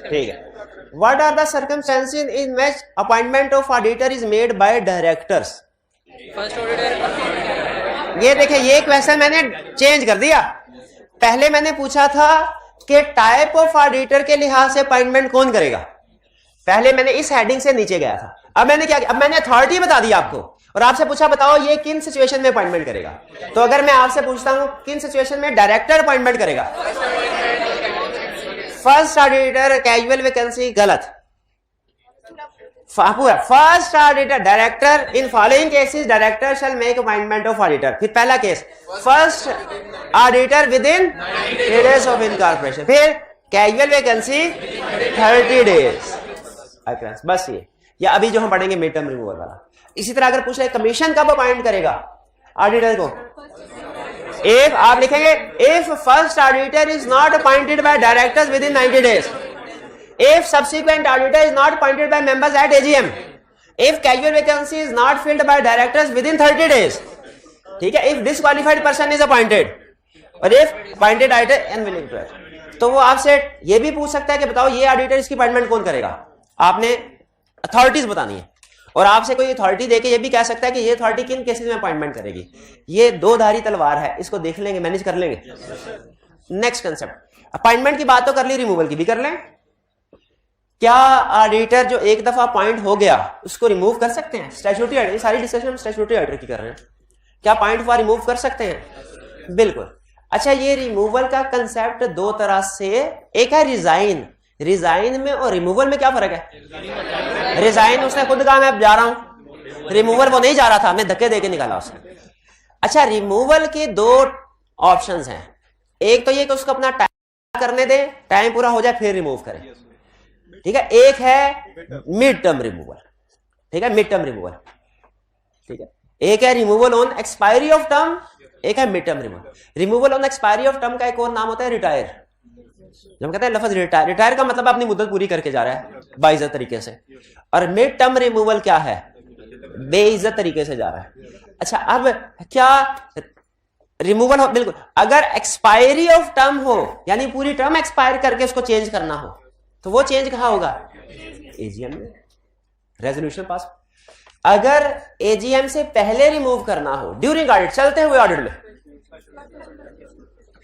ठीक है। What are the circumstances in which appointment of auditor is made by directors? First auditor ये देखें, ये क्वेश्चन मैंने चेंज कर दिया। पहले मैंने पूछा था कि टाइप ऑफ ऑडिटर के लिहाज से अपॉइंटमेंट कौन करेगा, पहले मैंने इस हेडिंग से नीचे गया था। अब मैंने क्या किया, अब मैंने अथॉरिटी बता दी आपको और आपसे पूछा बताओ ये किन सिचुएशन में अपॉइंटमेंट करेगा। तो अगर मैं आपसे पूछता हूं किन सिचुएशन में डायरेक्टर अपॉइंटमेंट करेगा, फर्स्ट ऑडिटर कैजुअल वैकेंसी गलत। First auditor director in following cases director shall make appointment of auditor. फिर पहला case first auditor with in 3 days of incorporation. फिर कैजुअल वैकेंसी 30 days। बस ये, या अभी जो हम पढ़ेंगे मिड टर्म रिमूवल वाला। इसी तरह अगर पूछ रहे कमीशन कब अपॉइंट करेगा ऑडिटर को, if आप लिखेंगे if first auditor is not appointed by directors within 90 days, if subsequent auditor is not appointed by members at AGM, if casual vacancy is not filled by directors within 30 days, ठीक है, if disqualified person is appointed और if appointed auditor unwilling to act, तो वो आपसे ये भी पूछ सकता है कि बताओ ये ऑडिटर इसकी अपॉइंटमेंट कौन करेगा। आपने अथॉरिटीज बतानी है और आपसे कोई अथॉरिटी देके ये भी कह सकता है कि ये अथॉरिटी किन केसेस में अपॉइंटमेंट करेगी। ये दो धारी तलवार है, इसको देख लेंगे, मैनेज कर लेंगे। नेक्स्ट कंसेप्ट, अपॉइंटमेंट की बात तो कर ली, रिमूवल की भी कर लें। क्या ऑडिटर जो एक दफा अपॉइंट हो गया उसको रिमूव कर सकते हैं? स्टैट्यूटरी ऑर्डर, सारी डिस्कशन हम स्टैट्यूटरी ऑर्डर की कर रहे हैं। क्या पॉइंट हुआ रिमूव कर सकते हैं? बिल्कुल। अच्छा, ये रिमूवल का कंसेप्ट दो तरह से, एक है रिजाइन। रिजाइन में और रिमूवल में क्या फर्क है? रिजाइन उसने खुद कहा मैं जा रहा हूं, रिमूवल वो नहीं जा रहा था, मैं धक्के देके निकाला उसने। अच्छा, रिमूवल के दो ऑप्शंस हैं। एक तो ये कि उसको अपना टाइम करने दे, टाइम पूरा हो जाए फिर रिमूव करें, ठीक है। एक है मिड टर्म रिमूवल, ठीक है, मिड टर्म रिमूवल, ठीक है। एक है removal on expiry of term, एक है mid term removal. Removal on expiry of term का एक और नाम होता है रिटायर। जब कहते हैं लफ्ज रिटायर, रिटायर का मतलब अपनी मुद्दत पूरी करके जा रहा है बाइज्जत तरीके से। और मिड टर्म रिमूवल क्या है? बेइज्जत तरीके से जा रहा है। अच्छा, अब क्या रिमूवल हो? बिल्कुल। अगर एक्सपायरी ऑफ टर्म हो यानी पूरी टर्म एक्सपायर करके उसको चेंज करना हो तो वो चेंज कहां होगा? एजीएम में, रेजोल्यूशन पास। अगर एजीएम से पहले रिमूव करना हो ड्यूरिंग ऑडिट, चलते हुए ऑडिट में,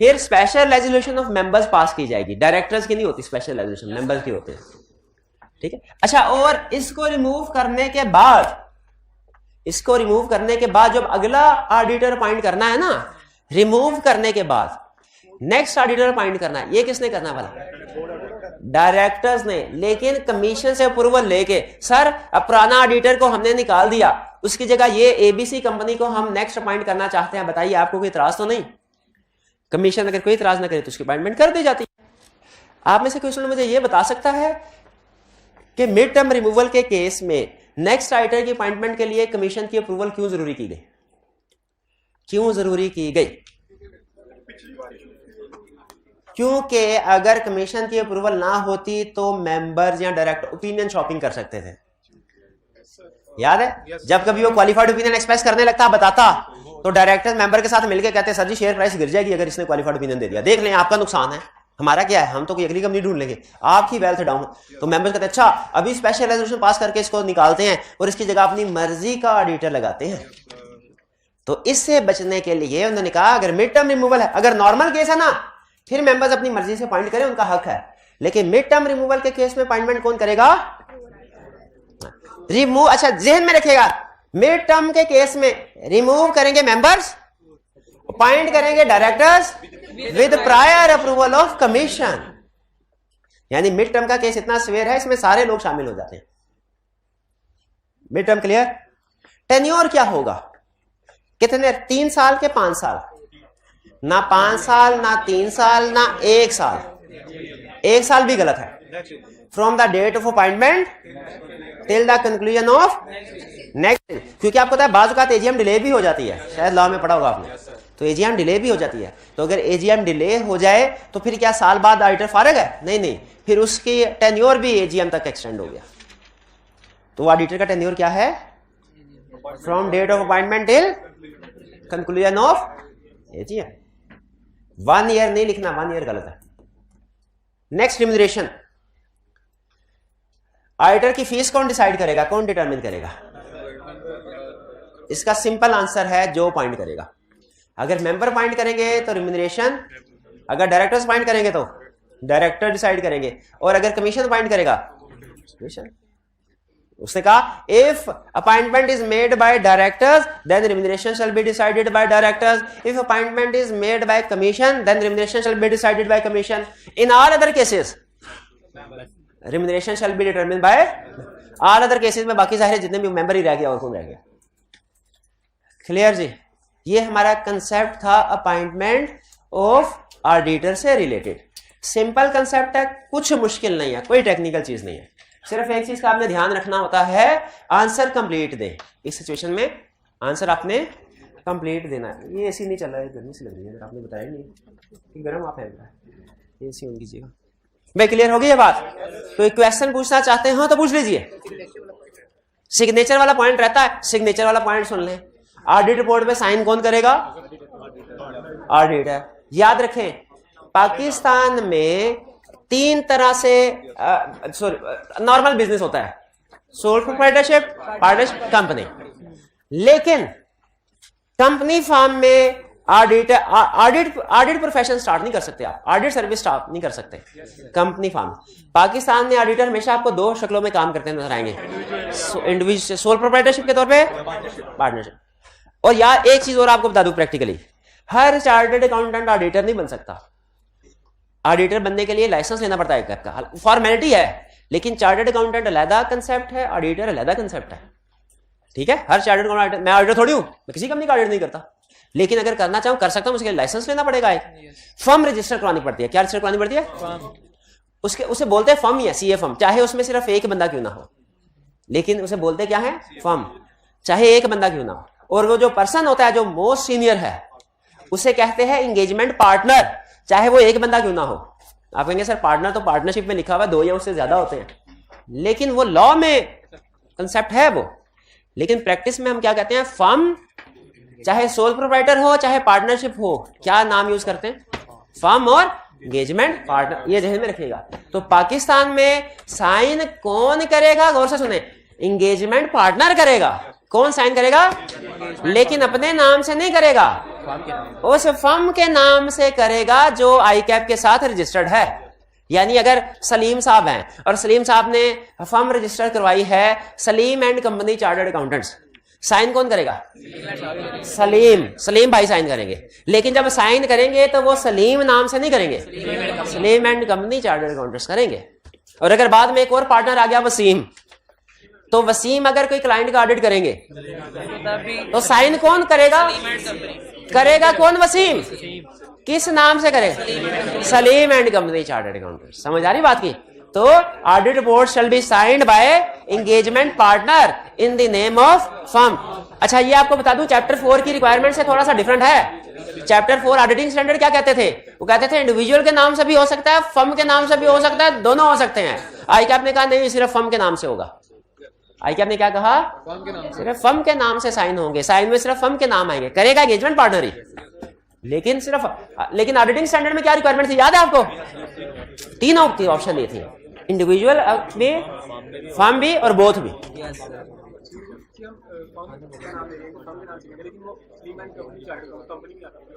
फिर स्पेशल रेजोल्यूशन ऑफ मेंबर्स पास की जाएगी। डायरेक्टर्स की नहीं होती स्पेशल रेजोल्यूशन, मेंबर्स की होती है, ठीक है। अच्छा, और इसको रिमूव करने के बाद, इसको रिमूव करने के बाद जब अगला ऑडिटर अपॉइंट करना है ना, रिमूव करने के बाद नेक्स्ट ऑडिटर अपॉइंट करना है, ये किसने करना वाला? डायरेक्टर्स ने। लेकिन कमीशन से अप्रूवल लेके, सर अब पुराना ऑडिटर को हमने निकाल दिया, उसकी जगह ये एबीसी कंपनी को हम नेक्स्ट अपॉइंट करना चाहते हैं, बताइए आपको कोई इतराज तो नहीं? कमीशन अगर कोई इतराज ना करे तो उसकी अपॉइंटमेंट कर दी जाती है। आप में से कोई मुझे ये बता सकता है कि मिड टर्म रिमूवल के केस में नेक्स्ट ऑडिटर की अपॉइंटमेंट के लिए कमीशन की अप्रूवल क्यों जरूरी की गई? क्यों जरूरी की गई? क्योंकि अगर कमीशन की अप्रूवल ना होती तो मेंबर्स या डायरेक्टर ओपिनियन शॉपिंग कर सकते थे। याद है जब कभी वो क्वालिफाइड ओपिनियन एक्सप्रेस करने लगता, बताता, तो डायरेक्टर मेंबर के साथ मिलकर कहते हैं सर जी शेयर प्राइस गिर जाएगी अगर इसने क्वालिफाइड ओपिनियन दे दिया, देख लें आपका नुकसान है, हमारा क्या है, हम तो कोई अगली कंपनी ढूंढ लेंगे, आपकी वेल्थ डाउन। तो मेंबर्स कहते हैं अच्छा अभी स्पेशल रेजोल्यूशन पास करके इसको निकालते हैं और इसकी जगह अपनी मर्जी का ऑडिटर लगाते हैं। तो इससे बचने के लिए उन्होंने कहा अगर मिड टर्म रिमूवल है, अगर नॉर्मल केस है ना फिर मेंबर्स अपनी मर्जी से अपॉइंट करें, उनका हक है। लेकिन मिड टर्म रिमूवल के केस में अपॉइंटमेंट कौन करेगा? रिमूव। अच्छा, ज़हन में रखिएगा, मिड टर्म के केस में रिमूव करेंगे मेंबर्स, अपॉइंट करेंगे directors with prior approval of commission. यानी मिड टर्म का केस इतना सिवियर है, इसमें सारे लोग शामिल हो जाते हैं। Mid term clear? टेन्योर क्या होगा? कितने? 3 साल के 5 साल? ना 5 साल, ना 3 साल, ना 1 साल। 1 साल भी गलत है। From the date of appointment till the conclusion of next, क्योंकि आपको पता है बाज़ औक़ात एजीएम डिले भी हो जाती है, शायद लॉ में पढ़ा होगा आपने, तो एजीएम डिले भी हो जाती है। तो अगर एजीएम डिले हो जाए तो फिर क्या साल बाद ऑडिटर फारिग है? नहीं नहीं, फिर उसकी टेन्योर भी एजीएम तक एक्सटेंड हो गया। तो ऑडिटर का टेन्योर क्या है? From date of appointment till conclusion of AGM. 1 year नहीं लिखना, 1 ईयर गलत है। Next, remuneration. ऑडिटर की फीस कौन डिसाइड करेगा, कौन डिटरमिन करेगा? इसका सिंपल आंसर है जो पॉइंट करेगा। अगर मेंबर पॉइंट करेंगे तो रिम्यूनरेशन, अगर डायरेक्टर्स पॉइंट करेंगे तो डायरेक्टर डिसाइड करेंगे, और अगर कमीशन पॉइंट करेगा कमीशन। उसने कहा if appointment is made by directors then remuneration shall be decided by directors, if appointment is made by commission then remuneration shall be decided by commission. In all other cases remuneration shall be determined by all other cases में। बाकी जाहिर है जितने भी member ही रह गया और कौन रह गया। क्लियर जी? ये हमारा कंसेप्ट था अपॉइंटमेंट ऑफ ऑडिटर से रिलेटेड। सिंपल कंसेप्ट है, कुछ मुश्किल नहीं है, कोई टेक्निकल चीज नहीं है। सिर्फ एक चीज का आपने ध्यान रखना होता है, आंसर कंप्लीट दे। इस सिचुएशन में आंसर आपने कंप्लीट देना है। ये एसी नहीं चल रहा है, गर्मी सी लग रही है, आपने बताया नहीं, गर्म आप है, एसी ऑन कीजिएगा। भाई क्लियर हो गई ये बात? कोई क्वेश्चन पूछना चाहते हो तो पूछ लीजिए। सिग्नेचर वाला पॉइंट रहता है, सिग्नेचर वाला पॉइंट सुन लें। ऑडिट रिपोर्ट पे साइन कौन करेगा? ऑडिटर। याद रखें, पाकिस्तान में 3 तरह से नॉर्मल बिजनेस होता है, सोल प्रोप्राइटरशिप, पार्टनरशिप, कंपनी। लेकिन कंपनी फॉर्म में ऑडिट प्रोफेशन स्टार्ट नहीं कर सकते आप, ऑडिट सर्विस स्टार्ट नहीं कर सकते कंपनी फॉर्म। पाकिस्तान में ऑडिटर हमेशा आपको 2 शक्लों में काम करते नजर आएंगे, इंडिविजुअल सोल प्रोप्राइटरशिप के तौर पे, पार्टनरशिप। और यार एक चीज और आपको बता दूं प्रैक्टिकली, हर चार्टर्ड अकाउंटेंट ऑडिटर नहीं बन सकता। ऑडिटर बनने के लिए लाइसेंस लेना पड़ता है, एक का फॉर्मेलिटी है, लेकिन चार्टर्ड अकाउंटेंट अलग कंसेप्ट है, ऑडिटर अलग कंसेप्ट है। ठीक है, हर चार्टर्ड अकाउंटेंट, मैं ऑडिटर थोड़ी हूं, मैं किसी कंपनी का ऑडिट नहीं करता, लेकिन अगर करना चाहूं कर सकता हूं, उसके लिए लाइसेंस लेना पड़ेगा, एक फर्म रजिस्टर करवानी पड़ती है। क्या रजिस्टर करवानी पड़ती है? उसके उसे बोलते हैं फर्म ही है, सीए फर्म, चाहे उसमें सिर्फ एक बंदा क्यों ना हो, लेकिन उसे बोलते क्या है? फर्म, चाहे एक बंदा क्यों ना हो। और वो जो पर्सन होता है जो मोस्ट सीनियर है उसे कहते हैं एंगेजमेंट पार्टनर, चाहे वो एक बंदा क्यों ना हो। आप कहेंगे सर पार्टनर तो पार्टनरशिप में लिखा हुआ 2 या उससे ज्यादा होते हैं, लेकिन वो लॉ में कंसेप्ट है वो, लेकिन प्रैक्टिस में हम क्या कहते हैं? फर्म, चाहे सोल प्रोप्राइटर हो चाहे पार्टनरशिप हो, क्या नाम यूज करते हैं? फर्म और एंगेजमेंट पार्टनर, ये ध्यान में रखिएगा। तो पाकिस्तान में साइन कौन करेगा? गौर से सुने, एंगेजमेंट पार्टनर करेगा। कौन साइन करेगा? लेकिन अपने नाम से नहीं करेगा, उस फर्म के नाम से करेगा जो आई कैप के साथ रजिस्टर्ड है। यानी अगर सलीम साहब हैं और सलीम साहब ने फर्म रजिस्टर करवाई है Saleem and company chartered accountants, sign कौन करेगा? सलीम भाई साइन करेंगे, लेकिन जब साइन करेंगे तो वो सलीम नाम से नहीं करेंगे, Salim and company chartered accountants करेंगे। और अगर बाद में एक और पार्टनर आ गया वसीम, तो वसीम अगर कोई क्लाइंट का ऑडिट करेंगे तो साइन कौन करेगा? करेगा कौन? वसीम। किस नाम से करेगा? Salim and company chartered accountant. समझ आ रही बात की? तो audit report shall be signed by engagement partner in the name of firm. अच्छा, ये आपको बता दूं चैप्टर 4 की रिक्वायरमेंट से थोड़ा सा डिफरेंट है। चैप्टर 4 ऑडिटिंग स्टैंडर्ड क्या कहते थे? वो कहते थे इंडिविजुअल के नाम से भी हो सकता है, फर्म के नाम से भी हो सकता है, दोनों हो सकते हैं। आई कैप ने कहा नहीं, सिर्फ फर्म के नाम से होगा। आई कैप ने क्या कहा? सिर्फ फर्म के नाम से साइन होंगे, साइन में सिर्फ फर्म के नाम आएंगे, करेगा एंगेजमेंट पार्टनर ही, लेकिन ऑडिटिंग स्टैंडर्ड में क्या रिक्वायरमेंट थी याद है आपको? 3 ऑप्शन दी थी, इंडिविजुअल भी, फर्म भी और बोथ भी।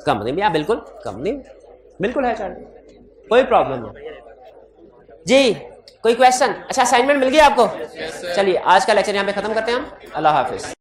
कंपनी भी, बिल्कुल कंपनी बिल्कुल है चार्ट, कोई प्रॉब्लम नहीं जी। कोई क्वेश्चन? अच्छा, असाइनमेंट मिल गया आपको? चलिए आज का लेक्चर यहाँ पे खत्म करते हैं हम। अल्लाह हाफिज।